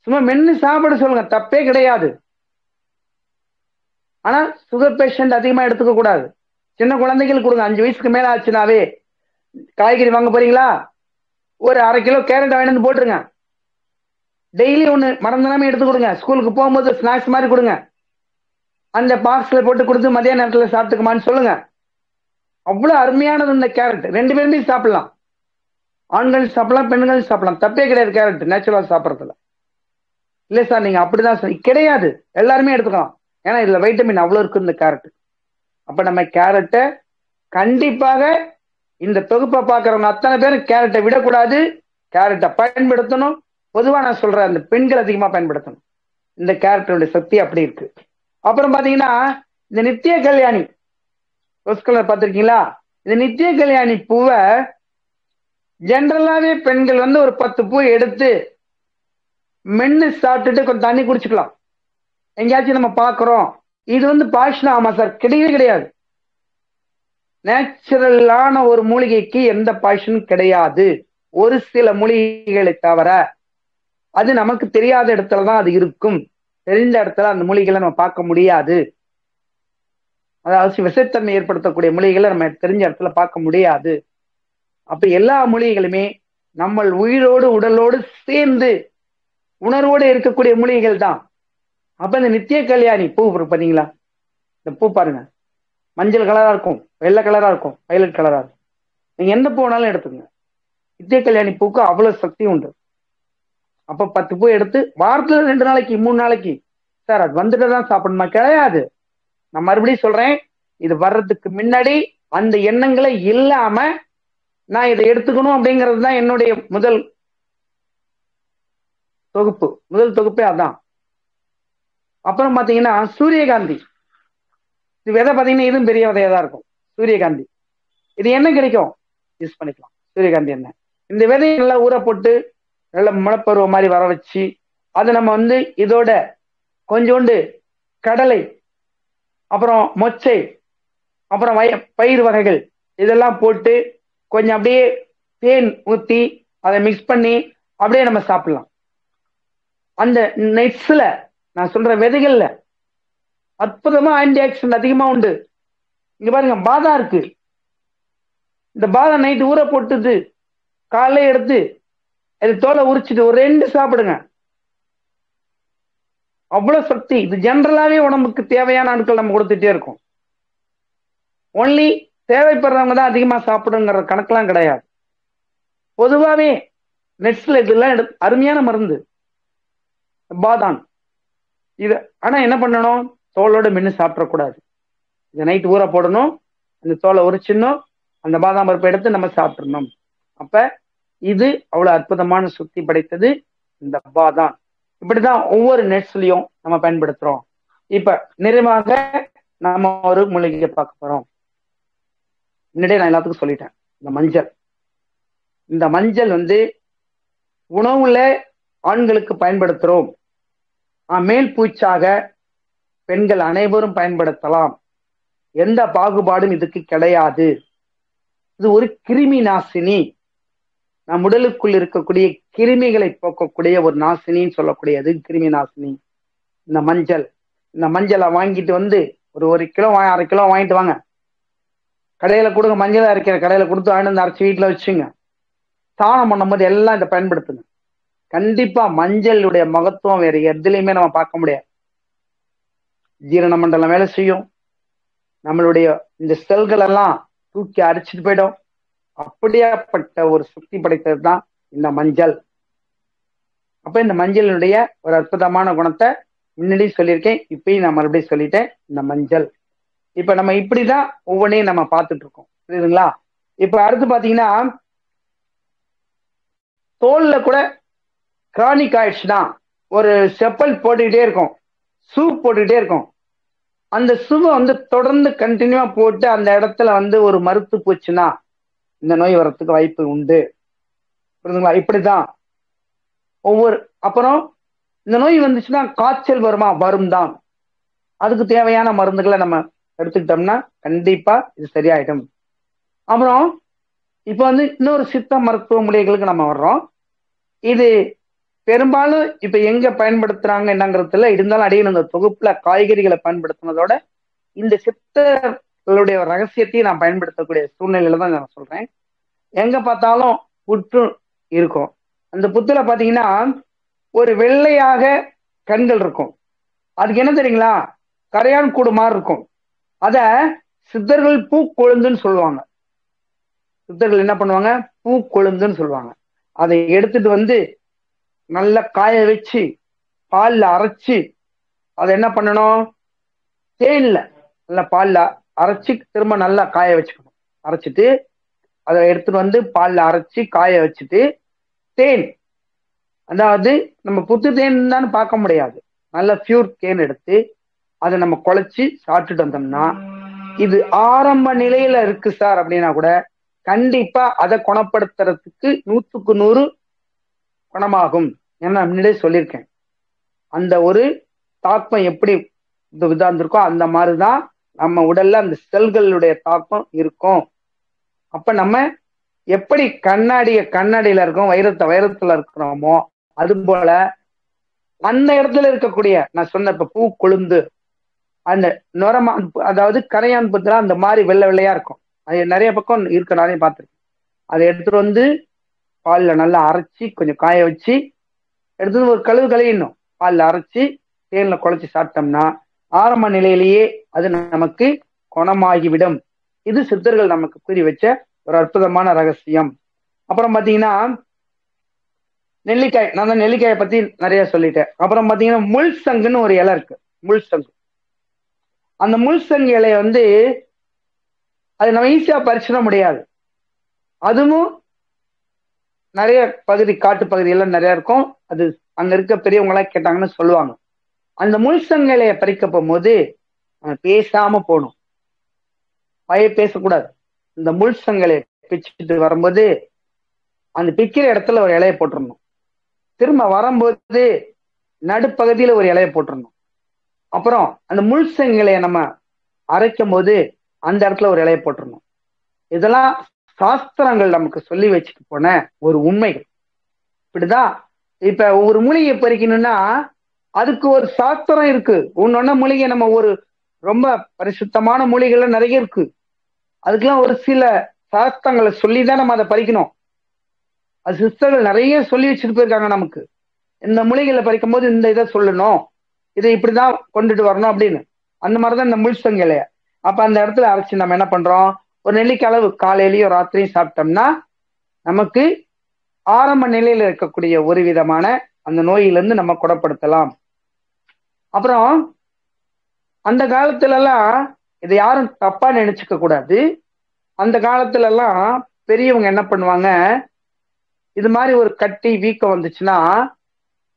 சும்மா மென்னு சாப்பிட சொல்லுங்க, தப்பே கிடையாது. ஆனா சுகர் பேஷண்ட் அதிகமா எடுத்துக்க கூடாது. சின்ன குழந்தைகளுக்கு கொடுங்க. 5 வயசுக்கு மேல ஆச்சுனாவே காய்கறி வாங்க போறீங்களா, ஒரு 1/2 கிலோ கேரட் வாங்கி வந்து போட்டுருங்க. டெய்லி ஒண்ணு மறந்துடாம எடுத்து கொடுங்க. ஸ்கூலுக்கு போகும்போது ஸ்நாக்ஸ் மாதிரி கொடுங்க. அந்த பாக்ஸ்ல போட்டு கொடுத்து மதியான நேரத்துல சாப்பிட்டுக்குமான்னு சொல்லுங்க. அவ்வளவு அருமையானது இந்த கேரட். 2 பேருமே சாப்பிடலாம், ஆண்கள் சாப்பிடலாம், பெண்கள் சாப்பிடலாம், தப்பே கிடையாது. கேரட் நேச்சுரலா சாப்பிடறதுல இல்ல சார் நீங்க அப்படிதான் கிடையாது, எல்லாருமே எடுத்துக்கலாம். ஏன்னா இதுல வைட்டமின் அவ்வளவு இருக்கு இந்த கேரட். அப்ப நம்ம கேரட்டை கண்டிப்பாக இந்த தொகுப்பை பார்க்கறவங்க அத்தனை பேரும் கேரட்டை விடக்கூடாது, கேரட்டை பயன்படுத்தணும். பொதுவா நான் சொல்றேன், அந்த பெண்கள் அதிகமா பயன்படுத்தணும். இந்த கேரட்டோட சக்தி அப்படி இருக்கு. அப்புறம் பாத்தீங்கன்னா இந்த நித்திய கல்யாணி ரோஸ் கலர் பார்த்திருக்கீங்களா? இந்த நித்திய கல்யாணி பூவை ஜென்ரலாவே பெண்கள் ஒரு 10 பூ எடுத்து மென்னு சாப்பிட்டுட்டு கொஞ்சம் தண்ணி குடிச்சுக்கலாம். எங்கேயாச்சும் நம்ம பாக்குறோம், இது பாய்ச்சல் ஆமா சார், கிடையவே கிடையாது. நேச்சுரலான ஒரு மூலிகைக்கு எந்த பாய்ச்சலும் கிடையாது, ஒரு சில மூலிகைகளை தவிர. அது நமக்கு தெரியாத இடத்துலதான் அது இருக்கும். தெரிந்த இடத்துல அந்த மூலிகைகளை நம்ம பார்க்க முடியாது. அதாவது விஷத்தன்மை ஏற்படுத்தக்கூடிய மூலிகைகளை நம்ம தெரிஞ்ச இடத்துல பார்க்க முடியாது. அப்ப எல்லா மூலிகைகளுமே நம்ம உயிரோடு உடலோடு சேர்ந்து உணர்வோடு இருக்கக்கூடிய மூலிகைகள் தான். அப்ப இந்த நித்திய கல்யாணி பூ பண்ணீங்களா? இந்த பூ பாருங்க, மஞ்சள் கலரா இருக்கும், வெள்ளை கலரா இருக்கும், வயலட் கலரா இருக்கும். நீங்க எந்த பூ வேணாலும் எடுத்துங்க. நித்திய கல்யாணி பூக்கு அவ்வளவு சக்தி உண்டு. அப்ப 10 பூ எடுத்து வாரத்துல 2 நாளைக்கு 3 நாளைக்கு சார் அது வந்துட்டு தான் சாப்பிடணுமா? கிடையாது. நான் மறுபடியும் சொல்றேன், இது வர்றதுக்கு முன்னாடி அந்த எண்ணங்களை இல்லாம நான் இதை எடுத்துக்கணும் அப்படிங்கிறது தான் என்னுடைய முதல் தொகுப்பே அதான். அப்புறம் பாத்தீங்கன்னா சூரியகாந்தி, இது விதை பாத்தீங்கன்னா இதுவும் பெரிய விதையா தான் இருக்கும். சூரியகாந்தி இது என்ன கிடைக்கும், யூஸ் பண்ணிக்கலாம். சூரியகாந்தி என்ன, இந்த விதையை நல்லா ஊற போட்டு நல்ல முளைப்பருவ மாதிரி வர வச்சு அதை நம்ம இதோட கொஞ்சோண்டு கடலை, அப்புறம் மொச்சை, அப்புறம் பயிர் வகைகள் இதெல்லாம் போட்டு கொஞ்சம் அப்படியே தேன் ஊற்றி அதை மிக்ஸ் பண்ணி அப்படியே நம்ம சாப்பிடலாம். அந்த நெட்ஸ்ல நான் சொல்ற விதைகள்ல அற்புதமா ஆன்டி ஆக்சிடென்ட் அதிகமா உண்டு. இங்க பாருங்க, பாதாம் இருக்கு. இந்த பாதாம் நைட்டு ஊற போட்டுது, காலையில எடுத்து அது தோலை உரிச்சிட்டு ஒரு 2 சாப்பிடுங்க. அவ்வளவு சக்தி. இது ஜென்ரலாவே உடம்புக்கு தேவையான ஆட்கள் நம்ம கொடுத்துட்டே இருக்கோம். ஒன்லி தேவைப்படுறவங்க தான் அதிகமா சாப்பிடுங்கிற கணக்கெல்லாம் கிடையாது. பொதுவாவே நெட்ஸ்ல இதெல்லாம் அருமையான மருந்து பாதாம். இது ஆனா என்ன பண்ணணும், தோலோட மென்னு சாப்பிடக்கூடாது. இதை நைட்டு ஊற போடணும், அந்த தோலை உரிச்சிடணும், அந்த பாதாம் பருப்பை எடுத்து நம்ம சாப்பிடணும். அப்ப இது அவ்வளவு அற்புதமான சக்தி படைத்தது இந்த பாதாம். இப்படிதான் ஒவ்வொரு நெட்ஸ்லயும் நம்ம பயன்படுத்துறோம். இப்ப நிறைவாக நாம ஒரு மூலிகையை பார்க்க போறோம். முன்னாடியே நான் எல்லாத்துக்கும் சொல்லிட்டேன், இந்த மஞ்சள் உணவுல ஆண்களுக்கு பயன்படுத்துறோம். மேல் பூச்சாக பெண்கள் அனைவரும் பயன்படுத்தலாம். எந்த பாகுபாடும் இதுக்கு கிடையாது. இது ஒரு கிருமி நாசினி. நம் உடலுக்குள் இருக்கக்கூடிய கிருமிகளை போக்கக்கூடிய ஒரு நாசினின்னு சொல்லக்கூடியது கிருமி நாசினி இந்த மஞ்சளை வாங்கிட்டு ஒரு 1 கிலோ 1/2 கிலோ வாங்கிட்டு வாங்க, கடையில கொடுங்க. மஞ்சள் அரைக்கிற கடையில கொடுத்து வாங்கிட்டு அரைச்சி வீட்டுல வச்சுங்க. ஸ்நானம் பண்ணும்போது எல்லாம் இதை பயன்படுத்துங்க. கண்டிப்பா மஞ்சளுடைய மகத்துவம் வேற எதுலையுமே நம்ம பார்க்க முடியாது. ஜீரண மண்டலம் வேலை செய்யும், நம்மளுடைய இந்த செல்கள் எல்லாம் தூக்கி அரிச்சிட்டு போயிடும். அப்படியாப்பட்ட ஒரு சக்தி படைத்தது தான் இந்த மஞ்சள். அப்ப இந்த மஞ்சளுடைய ஒரு அற்புதமான குணத்தை முன்னாடி சொல்லியிருக்கேன், இப்பயும் நான் மறுபடியும் சொல்லிட்டேன். இந்த மஞ்சள் இப்ப நம்ம இப்படிதான் ஒவ்வொன்றையும் நம்ம பார்த்துட்டு இருக்கோம், புரியுதுங்களா? இப்ப அடுத்து பாத்தீங்கன்னா தோல்ல கூட கிரானிக் ஆயிடுச்சுன்னா ஒரு செப்பல் போட்டுக்கிட்டே இருக்கும், ஷூ போட்டுக்கிட்டே இருக்கும். அந்த ஷூவை தொடர்ந்து கண்டினியூவா போட்டு அந்த இடத்துல ஒரு மறுத்து போச்சுன்னா இந்த நோய் வர்றதுக்கு வாய்ப்பு உண்டு, புரியுதுங்களா? இப்படிதான் அப்புறம் இந்த நோய் வந்துச்சுன்னா காய்ச்சல் வரும் தான். அதுக்கு தேவையான மருந்துகளை நம்ம எடுத்துக்கிட்டோம்னா கண்டிப்பா இது சரியாயிடும். அப்புறம் இப்ப இன்னொரு சித்த மருத்துவ மூலிகைகளுக்கு நம்ம வர்றோம். இது பெரும்பாலும் இப்ப எங்க பயன்படுத்துறாங்க என்னங்கிறதுல இருந்தாலும் அடியில் இந்த தொகுப்புல காய்கறிகளை பயன்படுத்தினதோட இந்த சித்தர்களுடைய ரகசியத்தையும் நான் பயன்படுத்தக்கூடிய சூழ்நிலையில தான் நான் சொல்றேன். எங்க பார்த்தாலும் புற்று இருக்கும். அந்த புத்துல பாத்தீங்கன்னா ஒரு வெள்ளையாக கண்கள் இருக்கும். அதுக்கு என்ன தெரியுங்களா, கரையான் கூடு மாதிரி இருக்கும். அத சித்தர்கள் பூக்கொழுந்துன்னு சொல்லுவாங்க. சித்தர்கள் என்ன பண்ணுவாங்க, பூக்கொழுந்துன்னு சொல்லுவாங்க. அதை எடுத்துட்டு நல்லா காய வச்சு பால்ல அரைச்சு அதை என்ன பண்ணணும், தேன்ல நல்லா பால்ல அரைச்சு திரும்ப நல்லா காய வச்சுக்கணும். அரைச்சிட்டு அதை எடுத்துட்டு பால்ல அரைச்சு காய வச்சுட்டு தேன், அதாவது நம்ம புத்து தேன் தான் பார்க்க முடியாது, நல்ல பியூர் தேன் எடுத்து அதை நம்ம குழைச்சி சாப்பிட்டுட்டு வந்தோம்னா இது ஆரம்ப நிலையில இருக்கு சார் அப்படின்னா கூட கண்டிப்பா அதை குணப்படுத்துறதுக்கு 100க்கு 100 குணமாகும். ஏன்னா முன்னாடியே சொல்லியிருக்கேன், அந்த ஒரு தாக்கம் எப்படி விதாந்திருக்கோ அந்த மாதிரிதான் நம்ம உடல்ல அந்த செல்களுடைய தாக்கம் இருக்கும். அப்ப நம்ம எப்படி கண்ணாடியில இருக்கோம், வைரத்துல இருக்கிறோமோ அது போல அந்த இடத்துல இருக்கக்கூடிய நான் சொன்ன இப்ப பூ கொழுந்து அந்த நுரமான் அதாவது கரையான் புத்துல அந்த மாதிரி வெள்ளை வெள்ளையா இருக்கும். அது நிறைய பக்கம் இருக்கு, நானே பார்த்துருக்கேன். அதை எடுத்துட்டு வந்து பாலில் நல்லா அரைச்சி கொஞ்சம் காய வச்சு எடுத்து ஒரு கழுவிடணும். பாலில் அரைச்சி தேன்ல குழைச்சி சாப்பிட்டோம்னா ஆரம்ப நிலையிலேயே அது நமக்கு குணமாகிவிடும். இது சித்தர்கள் நமக்கு கூறி வச்ச ஒரு அற்புதமான ரகசியம். அப்புறம் பாத்தீங்கன்னா நெல்லிக்காய், நான் தான் நெல்லிக்காயை பத்தி நிறைய சொல்லிட்டேன். அப்புறம் பாத்தீங்கன்னா முள் சங்குன்னு ஒரு இலை இருக்கு, முள் சங்கு. அந்த முள் சங்கு இலையை வந்து அது நம்ம ஈஸியா பறிச்சிட முடியாது. அதுவும் நிறைய பகுதி காட்டு பகுதியெல்லாம் நிறைய இருக்கும். அது அங்க இருக்க பெரியவங்களா கேட்டாங்கன்னு சொல்லுவாங்க. அந்த முள் சங்கு இலையை பறிக்க போகும்போது பேசாம போகணும், பேசக்கூடாது. இந்த முள் சங்கு இலையை பிச்சுட்டு வரும்போது அந்த பிக்கிற இடத்துல ஒரு இலையை போட்டுடணும். திரும்ப வரும்போது நடுப்பகுதியில ஒரு இலையை போட்டுடணும். அப்புறம் அந்த முள் சங்கு இலையை நம்ம அரைக்கும் போது அந்த இடத்துல ஒரு இலையை போட்டுடணும். இதெல்லாம் சாஸ்திரங்கள் நமக்கு சொல்லி வச்சுட்டு போன ஒரு உண்மைகள். இப்படிதான் இப்ப ஒரு மூலிகை பறிக்கணும்னா அதுக்கு ஒரு சாஸ்திரம் இருக்கு. ஒன்னொன்ன மூலிகை நம்ம ஒரு ரொம்ப பரிசுத்தமான மூலிகைகள் நிறைய இருக்கு. அதுக்கெல்லாம் ஒரு சில சாஸ்திரங்களை சொல்லிதான் நம்ம அதை பறிக்கணும். அது சிஸ்டர்கள் நிறைய சொல்லி வச்சுட்டு போயிருக்காங்க நமக்கு. இந்த மூலிகைகளை பறிக்கும் போது இந்த இதை சொல்லணும், இதை இப்படிதான் கொண்டுட்டு வரணும் அப்படின்னு. அந்த மாதிரிதான் இந்த முள் சங்கு இலைய அப்ப அந்த இடத்துல அரைச்சு நம்ம என்ன பண்றோம், ஒரு நெல்லிக்காய் அளவு காலையிலயும் ராத்திரியும் சாப்பிட்டோம்னா நமக்கு ஆரம்ப நிலையில இருக்கக்கூடிய ஒரு விதமான அந்த நோயிலிருந்து நம்ம குணப்படுத்தலாம். அப்புறம் அந்த காலத்துல எல்லாம் இதை யாரும் தப்பா நினைச்சுக்க கூடாது. அந்த காலத்துல எல்லாம் பெரியவங்க என்ன பண்ணுவாங்க, இது மாதிரி ஒரு கட்டி வீக்கம் வந்துச்சுன்னா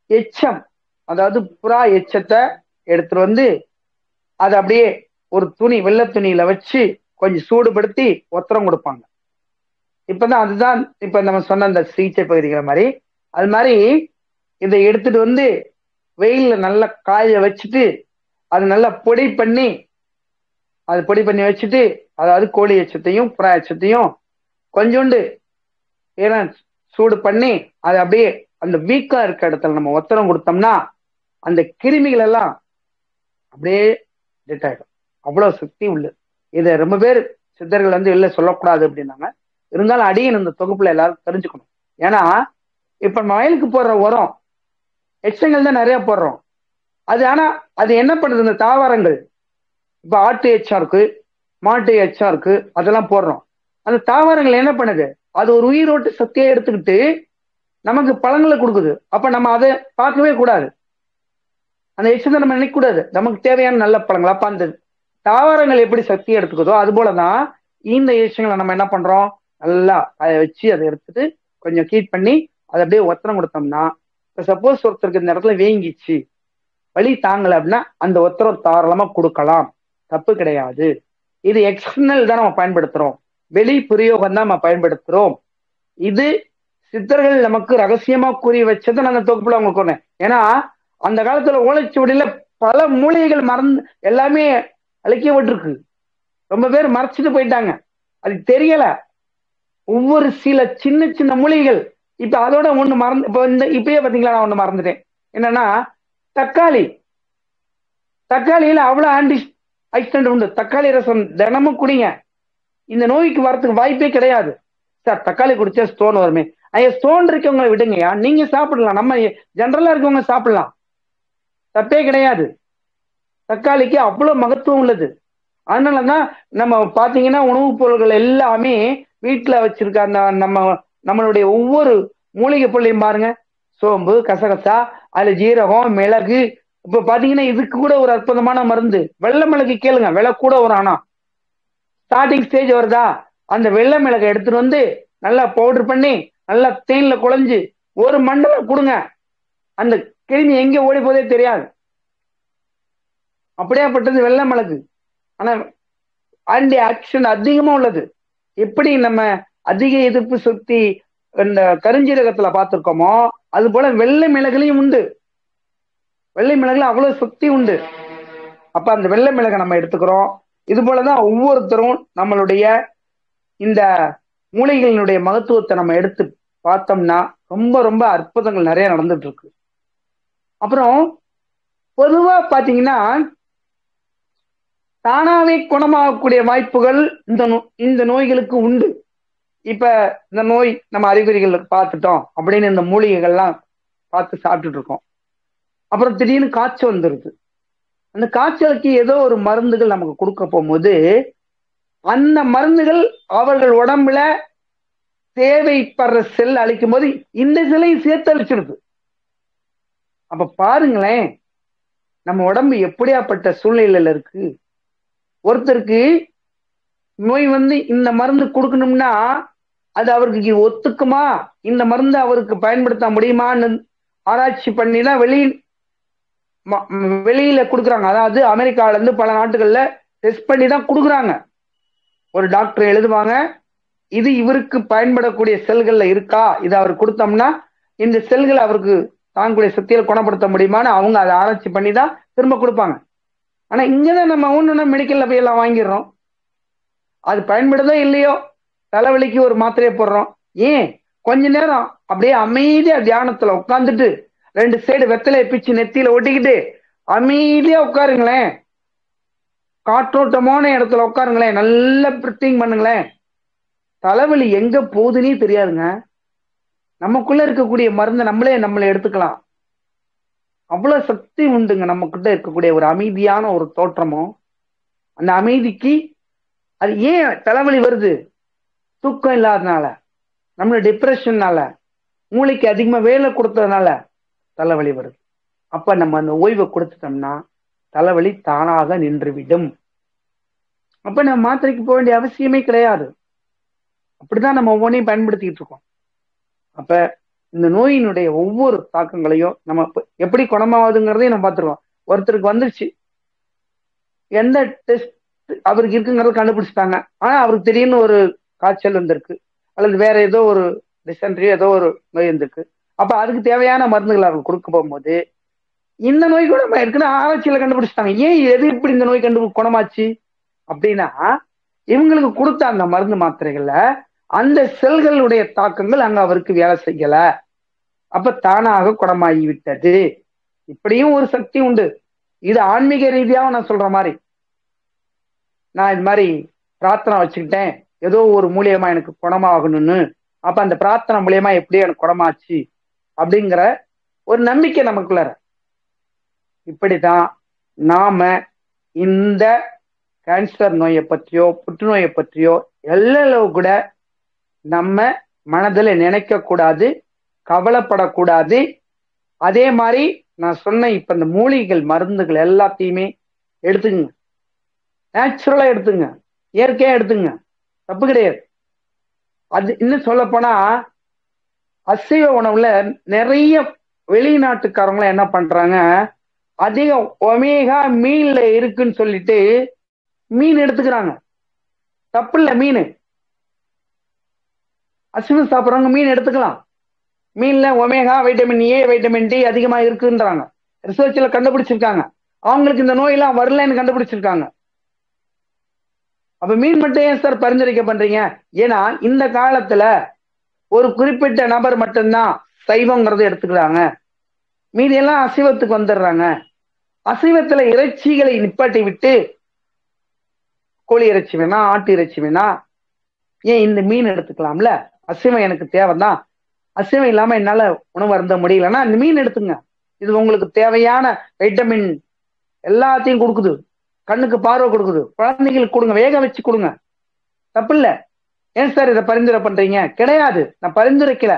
எச்சம், அதாவது புறா எச்சத்தை எடுத்துட்டு வந்து அதை அப்படியே ஒரு துணி, வெள்ளை துணியில வச்சு கொஞ்சம் சூடுபடுத்தி ஒத்தரம் கொடுப்பாங்க. இப்பதான் அதுதான் இப்ப நம்ம சொன்ன அந்த சிகிச்சை பகுதிகிற மாதிரி. அது மாதிரி இதை எடுத்துட்டு வந்து வெயில்ல நல்லா காய வச்சுட்டு அது நல்லா பொடி பண்ணி வச்சுட்டு, அதாவது கோழி எச்சத்தையும் புறா எச்சத்தையும் கொஞ்சோண்டு ஏன்னா சூடு பண்ணி அதை அப்படியே அந்த வீக்கம் இருக்க இடத்துல நம்ம ஒத்தரம் கொடுத்தோம்னா அந்த கிருமிகள் எல்லாம் அப்படியே டெட் ஆயிடும். அவ்வளவு சக்தி உள்ளது. இதை ரொம்ப பேர் சித்தர்கள் வந்து இல்லை சொல்லக்கூடாது அப்படின்னாங்க. இருந்தாலும் அடியின் இந்த தொகுப்புல எல்லாரும் தெரிஞ்சுக்கணும். ஏன்னா இப்ப வயலுக்கு போடுற உரம் எச்சங்கள் தான் நிறைய போடுறோம். அது ஆனா அது என்ன பண்ணுது, இந்த தாவரங்கள் இப்ப ஆட்டு எச்சம் இருக்கு, மாட்டு எச்சம் இருக்கு, அதெல்லாம் போடுறோம். அந்த தாவரங்கள் என்ன பண்ணுது, அது ஒரு உயிரோட்டு சக்தியை எடுத்துக்கிட்டு நமக்கு பழங்களை கொடுக்குது. அப்ப நம்ம அதை பார்க்கவே கூடாது, அந்த எச்சத்தை நம்ம நினைக்க கூடாது. நமக்கு தேவையான நல்ல பழங்கள். அப்ப அந்த தாவரங்கள் எப்படி சக்தியை எடுத்துக்குதோ அது போலதான் இந்த எச்சங்களை நம்ம என்ன பண்றோம், நல்லா காய வச்சு அதை எடுத்துட்டு கொஞ்சம் ஹீட் பண்ணி அதை அப்படியே ஒத்தனம் கொடுத்தோம்னா, இப்ப சப்போஸ் ஒருத்தருக்கு இந்த இடத்துல வீங்கிச்சு, வலி தாங்கலை அப்படின்னா அந்த ஒத்தரம் தாராளமா கொடுக்கலாம், தப்பு கிடையாது. இது எக்ஸ்டர்னல் தான் நம்ம பயன்படுத்துறோம், வெளி பிரயோகம் தான் நம்ம பயன்படுத்துறோம். இது சித்தர்கள் நமக்கு ரகசியமா கூறி வச்சதை நான் அந்த தொகுப்புல உங்களுக்கு சொன்னேன். ஏன்னா அந்த காலத்துல ஓலைச்சுவடியில பல மூலிகைகள் மறந்து எல்லாமே அழைக்கப்பட்டிருக்கு. ரொம்ப பேர் மறைச்சிட்டு போயிட்டாங்க, அது தெரியல. ஒவ்வொரு சில சின்ன சின்ன மூலிகைகள் இப்ப அதோட ஒண்ணு மறந்து இப்ப இந்த இப்பயே பாத்தீங்களா, நான் ஒண்ணு மறந்துட்டேன். என்னன்னா தக்காளியில அவ்வளவு ஆன்டி ஆக்சிடென்ட் உண்டு. தக்காளி ரசம் தினமும் குடிங்க, இந்த நோய்க்கு வரத்துக்கு வாய்ப்பே கிடையாது. சார் தக்காளி குடிச்சா ஸ்டோன் வருமே, ஐயா ஸ்டோன் இருக்கவங்களை விடுங்கயா, நீங்க சாப்பிடலாம், நம்ம ஜென்ரலா இருக்கவங்க சாப்பிடலாம், தப்பே கிடையாது. தக்காளிக்கு அவ்வளவு மகத்துவம் உள்ளது. அதனாலதான் நம்ம பாத்தீங்கன்னா உணவுப் பொருள்கள் எல்லாமே வீட்டுல வச்சிருக்க அந்த நம்மளுடைய ஒவ்வொரு மூலிகை பொருளையும் பாருங்க, சோம்பு, கசகசா, அதுல ஜீரகம், மிளகு. இப்ப பாத்தீங்கன்னா இதுக்கு கூட ஒரு அற்புதமான மருந்து வெள்ளை மிளகு, கேளுங்க, விலை கூட வரும். ஆனா ஸ்டார்டிங் ஸ்டேஜ் வருதா, அந்த வெள்ளை மிளகை எடுத்துட்டு வந்து நல்லா பவுடர் பண்ணி நல்லா தேன்ல குழஞ்சு ஒரு மண்டலம் கொடுங்க, அந்த கிருமி எங்க ஓடி போதே தெரியாது. அப்படியாப்பட்டது வெள்ளை மிளகு. ஆனா ஆன்டி ஆக்சிடென்ட் அதிகமா உள்ளது. எப்படி நம்ம அதிக எதிர்ப்பு சக்தி இந்த கருஞ்சீரகத்துல பார்த்திருக்கோமோ அது போல வெள்ளை மிளகுலையும் உண்டு. வெள்ளை மிளகுல அவ்வளவு சக்தி உண்டு. அப்ப அந்த வெள்ளை மிளகை நம்ம எடுத்துக்கிறோம். இது போலதான் ஒவ்வொருத்தரும் நம்மளுடைய இந்த மூலிகைகளினுடைய மகத்துவத்தை நம்ம எடுத்து பார்த்தோம்னா ரொம்ப ரொம்ப அற்புதங்கள் நிறைய நடந்துட்டு இருக்கு. அப்புறம் பொதுவா பாத்தீங்கன்னா தானாவே குணமாகக்கூடிய வாய்ப்புகள் இந்த நோய்களுக்கு உண்டு. இப்ப இந்த நோய் நம்ம அறிகுறிகள் பார்த்துட்டோம் அப்படின்னு இந்த மூலிகைகள்லாம் பார்த்து சாப்பிட்டுட்டு இருக்கோம். அப்புறம் திடீர்னு காய்ச்சல் வந்துருது. அந்த காய்ச்சலுக்கு ஏதோ ஒரு மருந்துகள் நமக்கு கொடுக்க போகும்போது அந்த மருந்துகள் அவர்கள் உடம்புல தேவைப்படுற செல் அழிக்கும் போது இந்த செல்லையும் சேர்த்து அழிச்சிருது. அப்ப பாருங்களேன், நம்ம உடம்பு எப்படியாப்பட்ட சூழ்நிலையில இருக்கு. ஒருத்தருக்கு நோய் வந்து இந்த மருந்து கொடுக்கணும்னா அது அவருக்கு ஒத்துக்குமா, இந்த மருந்து அவருக்கு பயன்படுத்த முடியுமான்னு ஆராய்ச்சி பண்ணி தான் வெளியில கொடுக்குறாங்க. அதாவது அமெரிக்கால இருந்து பல நாட்டுகள்ல டெஸ்ட் பண்ணி தான் கொடுக்குறாங்க. ஒரு டாக்டர் எழுதுவாங்க, இது இவருக்கு பயன்படக்கூடிய செல்கள்ல இருக்கா, இதை அவர் கொடுத்தோம்னா இந்த செல்கள் அவருக்கு தாங்கக்கூடிய சக்தியில குணப்படுத்த முடியுமான்னு அவங்க அதை ஆராய்ச்சி பண்ணி தான் திரும்ப கொடுப்பாங்க. ஆனா இங்கதான் நம்ம ஒண்ணு மெடிக்கல்ல போய் எல்லாம் வாங்கிடுறோம். அது பயன்படுதோ இல்லையோ தலைவலிக்கு ஒரு மாத்திரையை போடுறோம். ஏன் கொஞ்ச நேரம் அப்படியே அமைதியா தியானத்துல உட்காந்துட்டு 2 சைடு வெத்தலையை பிச்சு நெத்தியில ஒட்டிக்கிட்டு அமைதியா உட்காருங்களேன். காற்றோட்டமான இடத்துல உட்காருங்களேன், நல்லா பிரீத்திங் பண்ணுங்களேன். தலைவலி எங்க போகுதுன்னே தெரியாதுங்க. நமக்குள்ள இருக்கக்கூடிய மருந்தை நம்மளை எடுத்துக்கலாம். அவ்வளவு சக்தி உண்டுங்க நம்ம கிட்ட இருக்கக்கூடிய ஒரு அமைதியான ஒரு தோற்றமும். அந்த அமைதிக்கு அது ஏன் தலைவலி வருது? தூக்கம் இல்லாதனால, நம்மளோட டிப்ரெஷன்னால, மூளைக்கு அதிகமா வேலை கொடுத்ததுனால தலைவலி வருது. அப்ப நம்ம அந்த ஓய்வை கொடுத்துட்டோம்னா தலைவலி தானாக நின்றுவிடும். அப்ப நம்ம மாத்திரைக்கு போக வேண்டிய அவசியமே கிடையாது. அப்படிதான் நம்ம ஒவ்வொன்றையும் பயன்படுத்திக்கிட்டு இருக்கோம். அப்ப இந்த நோயினுடைய ஒவ்வொரு தாக்கங்களையும் நம்ம எப்படி குணமாவதுங்கிறதையும் நம்ம பார்த்துருவோம். ஒருத்தருக்கு வந்துருச்சு, எந்த டெஸ்ட் அவருக்கு இருக்குங்கிறத கண்டுபிடிச்சிட்டாங்க, ஆனா அவருக்கு திடீர்னு ஒரு காய்ச்சல் வந்திருக்கு, அல்லது வேற ஏதோ ஒரு டிசென்ட்ரி ஏதோ ஒரு நோய் வந்திருக்கு. அப்ப அதுக்கு தேவையான மருந்துகள் அவர்கள் கொடுக்க போகும்போது இந்த நோய் குணமா இருக்குன்னு ஆராய்ச்சியில கண்டுபிடிச்சிட்டாங்க. ஏன் எது இப்படி இந்த நோய் குணமாச்சு அப்படின்னா இவங்களுக்கு கொடுத்த அந்த மருந்து மாத்திரைகள்ல அந்த செல்களுடைய தாக்கங்கள் அங்க அவருக்கு வேலை செய்யல. அப்ப தானாக குணமாகி விட்டது. இப்படியும் ஒரு சக்தி உண்டு. இது ஆன்மீக ரீதியாக நான் சொல்ற மாதிரி, நான் இது மாதிரி பிரார்த்தனை வச்சுக்கிட்டேன் ஏதோ ஒரு மூலியமா எனக்கு குணமாகணும்னு, அப்ப அந்த பிரார்த்தனை மூலியமா எப்படியோ எனக்கு குணமாச்சு அப்படிங்கிற ஒரு நம்பிக்கை நமக்குள்ள. இப்படிதான் நாம இந்த கேன்சர் நோயை பற்றியோ புற்றுநோயை பற்றியோ எல்லளவு கூட நம்ம மனதில் நினைக்க கூடாது, கவலைப்படக்கூடாது. அதே மாதிரி நான் சொன்ன இப்ப இந்த மூலிகைகள் மருந்துகள் எல்லாத்தையுமே எடுத்துங்க, நேச்சுரலா எடுத்துங்க, இயற்கையா எடுத்துங்க, தப்பு கிடையாது. அது இன்னும் சொல்ல போனா அசைவ உணவுல நிறைய வெளிநாட்டுக்காரங்கள என்ன பண்றாங்க, அதிகம் ஒமேகா மீன்ல இருக்குன்னு சொல்லிட்டு மீன் எடுத்துக்கிறாங்க. தப்பு இல்ல, மீன் அசைவம் சாப்பிட்றவங்க மீன் எடுத்துக்கலாம். மீன்ல omega, vitamin A, vitamin D அதிகமா இருக்குன்றாங்க. ரிசர்ச்ல கண்டுபிடிச்சிருக்காங்க. அவங்களுக்கு இந்த நோயெல்லாம் வரலன்னு கண்டுபிடிச்சிருக்காங்க. அப்ப மீன் மட்டும் ஏன் சார் பரிந்துரைக்க பண்றீங்க? ஏன்னா இந்த காலத்துல ஒரு குறிப்பிட்ட நபர் மட்டும்தான் சைவங்கிறத எடுத்துக்கிறாங்க, மீதி எல்லாம் அசைவத்துக்கு வந்துடுறாங்க. அசைவத்துல இறைச்சிகளை நிப்பாட்டி விட்டு கோழி இறைச்சி வேணா, ஆட்டு இறைச்சி வேணா, ஏன் இந்த மீன் எடுத்துக்கலாம்ல, அசைவம் எனக்கு தேவைதான், அசைவம் இல்லாம என்னால உணவு அருந்த முடியலன்னா இந்த மீன் எடுத்துங்க. இது உங்களுக்கு தேவையான வைட்டமின் எல்லாத்தையும் கொடுக்குது, கண்ணுக்கு பார்வை கொடுக்குது, குழந்தைங்களுக்கு கொடுங்க, வேக வச்சு கொடுங்க, தப்பு இல்ல. ஏன் சார் இதை பரிந்துரை பண்றீங்க? கிடையாது, நான் பரிந்துரைக்கல.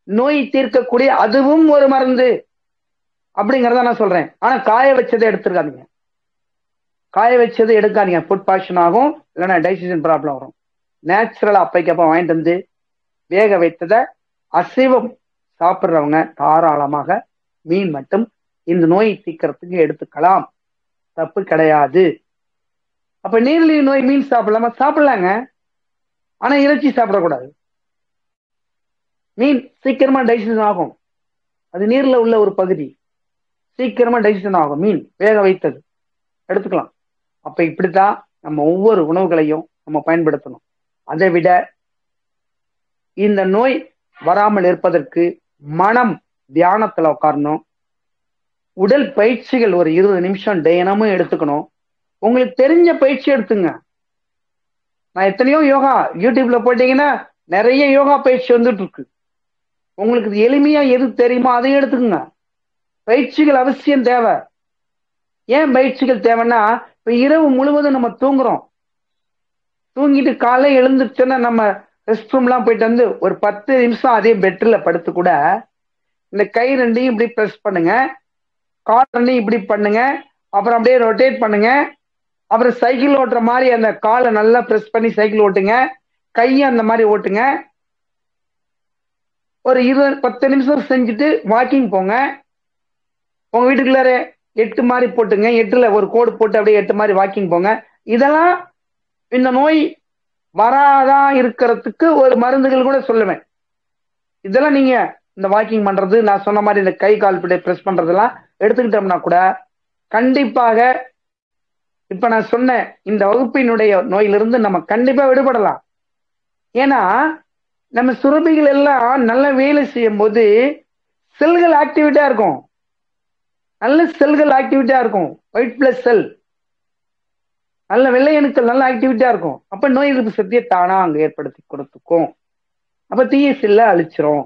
நோய் தீர்க்கக்கூடிய அதுவும் ஒரு மருந்து அப்படிங்கிறத நான் சொல்றேன். ஆனா காய வச்சதை எடுத்துருக்காதீங்க, காய வச்சதை எடுக்காதீங்க. ஃபுட் பாய்சன் ஆகும், இல்லைன்னா டைஜஷன் ப்ராப்ளம் வரும். நேச்சுரலா அப்பைக்கப்ப வாங்கிட்டு வந்து வேக வைத்ததை அசைவம் சாப்பிட்றவங்க தாராளமாக மீன் மட்டும் இந்த நோயை தீர்க்கறதுக்கு எடுத்துக்கலாம், தப்பு கிடையாது. அப்ப நீரிழிவு நோய் மீன் சாப்பிடலாமா? சாப்பிடலாங்க, ஆனா இறைச்சி சாப்பிடக்கூடாது. மீன் சீக்கிரமா டைஜஷன் ஆகும், அது நீர்ல உள்ள ஒரு பகுதி, சீக்கிரமா டைஜஷன் ஆகும். மீன் வேக வைத்தது எடுத்துக்கலாம். அப்ப இப்படித்தான் நம்ம ஒவ்வொரு உணவுகளையும் நம்ம பயன்படுத்தணும். அதை விட இந்த நோய் வராமல் இருப்பதற்கு மனம் தியானத்துல உட்காரணும். உடல் பயிற்சிகள் ஒரு 20 நிமிஷம் தினமும் எடுத்துக்கணும். உங்களுக்கு தெரிஞ்ச பயிற்சி எடுத்துங்க. நான் எத்தனையோ யோகா யூடியூப்ல போட்டீங்கன்னா நிறைய யோகா பயிற்சி வந்துட்டு இருக்கு. உங்களுக்கு எளிமையா எது தெரியுமோ அதையும் எடுத்துக்கோங்க. பயிற்சிகள் அவசியம் தேவை. ஏன் பயிற்சிகள் தேவைன்னா, இப்ப இரவு முழுவதும் நம்ம தூங்குறோம். தூங்கிட்டு காலை எழுந்துச்சுன்னா நம்ம ரெஸ்ட் ரூம்லாம் போயிட்டு வந்து ஒரு 10 நிமிஷம் அதே பெட்ல படுத்து கூட இந்த கை ரெண்டையும் இப்படி ப்ரெஸ் பண்ணுங்க, கால் ரெண்டையும் இப்படி பண்ணுங்க, அப்புறம் அப்படியே ரொட்டேட் பண்ணுங்க. அப்புறம் சைக்கிள் ஓட்டுற மாதிரி அந்த காலை நல்லா ப்ரெஸ் பண்ணி சைக்கிள் ஓட்டுங்க, கையை அந்த மாதிரி ஓட்டுங்க. ஒரு 10 நிமிஷம் செஞ்சுட்டு வாக்கிங் போங்க. உங்க வீட்டுக்குள்ளார 8 மாதிரி போட்டுங்க, 8ல ஒரு கோடு போட்டு அப்படியே 8 மாதிரி வாக்கிங் போங்க. இதெல்லாம் இந்த நோய் வராதா இருக்கிறதுக்கு ஒரு மருந்துகள் கூட சொல்லுவேன். இதெல்லாம் நீங்க இந்த வாக்கிங் பண்றது, நான் சொன்ன மாதிரி இந்த கை கால் பிரஸ் பண்றதெல்லாம் எடுத்துக்கிட்டோம்னா கூட கண்டிப்பாக இப்ப நான் சொன்ன இந்த வகுப்பினுடைய நோயிலிருந்து நம்ம கண்டிப்பா விடுபடலாம். ஏன்னா நம்ம சுரபிகள் எல்லாம் நல்ல வேலை செய்யும் போது செல்கள் ஆக்டிவிட்டா இருக்கும், நல்ல செல்கள் ஆக்டிவிட்டா இருக்கும். ஒயிட் பிளட் செல், நல்ல வெள்ளை அணுக்கள் நல்ல ஆக்டிவிட்டா இருக்கும். அப்ப நோய் எதிர்ப்பு சக்தியை தானா அங்க ஏற்படுத்தி கொடுத்துக்கும். அப்ப தீய செல்ல அழிச்சிரும்,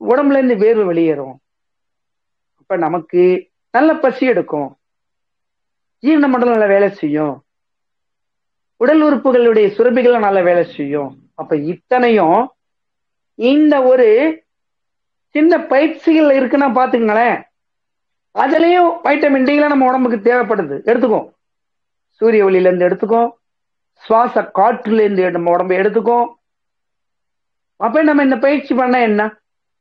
உடம்புல இருந்து வேர்வை வெளியேறும். அப்ப நமக்கு நல்ல பசி எடுக்கும், ஜீரண மண்டலம் நல்ல வேலை செய்யும், உடல் உறுப்புகளுடைய சுரபிகள் நல்ல வேலை செய்யும். அப்ப இத்தனையும் இந்த ஒரு சின்ன பயிற்சிகள் இருக்குன்னா பாத்துக்கங்களேன். அதுலயும் வைட்டமின் டி நம்ம உடம்புக்கு தேவைப்படுது, எடுத்துக்கோ. சூரிய ஒளியில இருந்து எடுத்துக்கோ, சுவாச காற்றுல இருந்து நம்ம உடம்பை எடுத்துக்கோ. அப்ப நம்ம இந்த பயிற்சி பண்ண என்ன,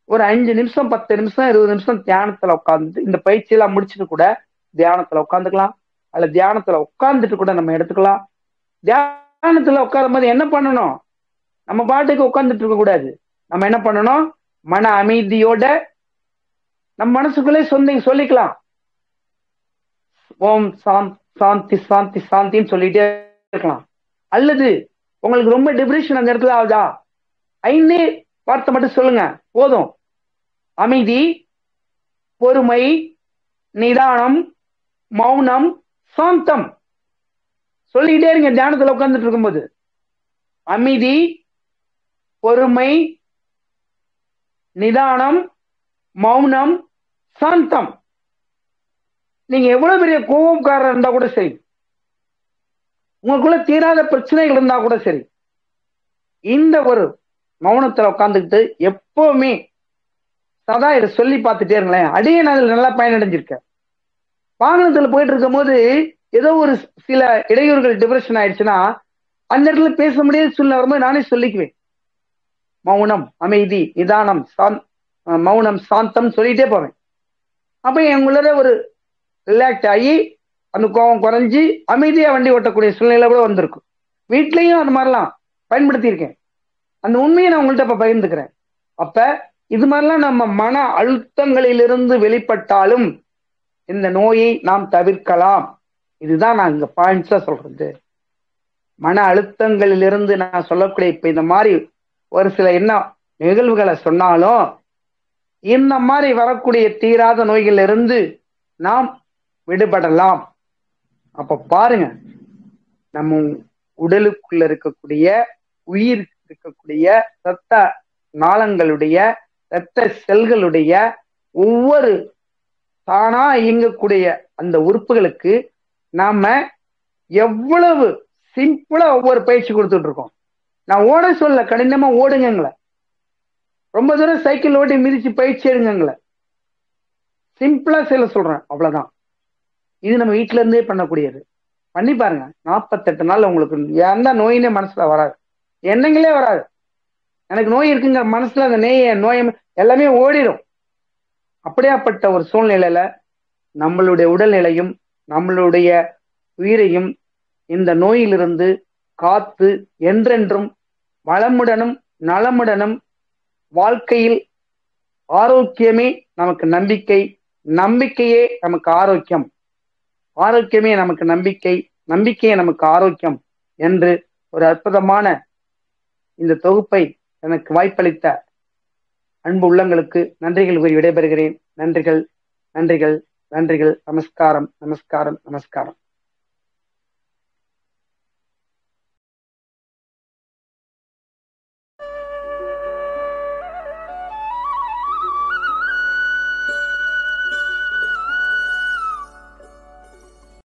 ஒரு 5 நிமிஷம் 10 நிமிஷம் 20 நிமிஷம் தியானத்துல உட்காந்து இந்த பயிற்சி எல்லாம் முடிச்சுட்டு கூட தியானத்துல உட்காந்துக்கலாம். அல்ல தியானத்துல உட்கார்ந்துட்டு கூட நம்ம எடுத்துக்கலாம். தியானத்துல உட்காரும் போது என்ன பண்ணணும், நம்ம பாட்டுக்கு உட்கார்ந்துட்டு இருக்க கூடாது. நம்ம என்ன பண்ணணும், மன அமைதியோட நம்ம மனசுக்குள்ளே சொல்லிக்கலாம். ஓம் சாந்தி சாந்தி சாந்தின்னு சொல்லிட்டே இருக்கலாம். அல்லது உங்களுக்கு ரொம்ப டிப்ரெஷன் அந்த இடத்துல ஆகுதா, 5 வார்த்தை மட்டும் சொல்லுங்க போதும். அமைதி, பொறுமை, நிதானம், மௌனம், சாந்தம் சொல்லிக்கிட்டே இருங்க தியானத்துல உட்கார்ந்துட்டு இருக்கும்போது. அமைதி, பொறுமை, நிதானம், மௌனம், சாந்தம். நீங்க எவ்வளவு பெரிய கோபக்காரர் இருந்தா கூட சரி, உங்களுக்குள்ள தீராத பிரச்சனைகள் இருந்தா கூட சரி, இந்த ஒரு மௌனத்துல உட்கார்ந்துக்கிட்டு எப்பவுமே சதா இதை சொல்லி பார்த்துட்டே இருங்களேன். அடியே நான் அதுல நல்லா பயனடைஞ்சிருக்கேன். வாகனத்துல போயிட்டு இருக்கும் போது ஏதோ ஒரு சில இடையூறுகள் டிப்ரெஷன் ஆயிடுச்சுன்னா அந்த இடத்துல பேச முடியாது சூழ்நிலை வரும்போது நானே சொல்லிக்குவேன். மௌனம், அமைதி, நிதானம், மௌனம், சாந்தம் சொல்லிட்டே போவேன். அப்ப எங்களோட ஒரு ரிலாக்ஸ் ஆகி அந்த கோபம் குறைஞ்சி அமைதியா வண்டி ஓட்டக்கூடிய சூழ்நிலை கூட வந்திருக்கும். வீட்லயும் அந்த மாதிரிலாம் பயன்படுத்தியிருக்கேன். அந்த உண்மையை நான் உங்கள்கிட்ட இப்ப பகிர்ந்துக்கிறேன். அப்ப இது மாதிரிலாம் நம்ம மன அழுத்தங்களிலிருந்து வெளிப்பட்டாலும் இந்த நோயை நாம் தவிர்க்கலாம். இதுதான் நான் இங்க பாயிண்ட்ஸா சொல்றது. மன அழுத்தங்களிலிருந்து நான் சொல்லக்கூடிய இப்ப இந்த மாதிரி ஒரு சில என்ன நிகழ்வுகளை சொன்னாலும் இந்த மாதிரி வரக்கூடிய தீராத நோய்கள் இருந்து நாம் விடுபடலாம். அப்ப பாருங்க, நம்ம உடலுக்குள்ள இருக்கக்கூடிய உயிர் இருக்கக்கூடிய இரத்த நாளங்களுடைய இரத்த செல்களுடைய ஒவ்வொரு தானா இயங்கக்கூடிய அந்த உறுப்புகளுக்கு நாம எவ்வளவு சிம்பிளா ஒவ்வொரு பயிற்சி கொடுத்துட்டு இருக்கோம். நான் ஓட சொல்ல, கடினமா ஓடுங்கள, ரொம்ப தூரம் சைக்கிள் ஓட்டி மிதிச்சு பயிற்சி எடுங்கள, சிம்பிளா செய்ய சொல்றேன், அவ்வளவுதான். இது நம்ம வீட்டுல இருந்தே பண்ணக்கூடியது. பண்ணி பாருங்க. 48 நாள் உங்களுக்கு எந்த நோயினே மனசுல வராது, எண்ணங்களே வராது. எனக்கு நோய் இருக்குங்கிற மனசுல அந்த நோய் எல்லாமே ஓடிடும். அப்படியாப்பட்ட ஒரு சூழ்நிலையில நம்மளுடைய உடல்நிலையும் நம்மளுடைய உயிரையும் இந்த நோயிலிருந்து காத்து என்றென்றும் வளமுடனும் நலமுடனும் வாழ்க்கையில் ஆரோக்கியமே நமக்கு நம்பிக்கை, நம்பிக்கையே நமக்கு ஆரோக்கியம், ஆரோக்கியமே நமக்கு நம்பிக்கை, நம்பிக்கையே நமக்கு ஆரோக்கியம் என்று ஒரு அற்புதமான இந்த தொகுப்பை எனக்கு வாய்ப்பளித்த அன்பு உள்ளங்களுக்கு நன்றிகள் கூறி விடைபெறுகிறேன். நன்றிகள், நன்றிகள், நன்றிகள். நமஸ்காரம், நமஸ்காரம், நமஸ்காரம்.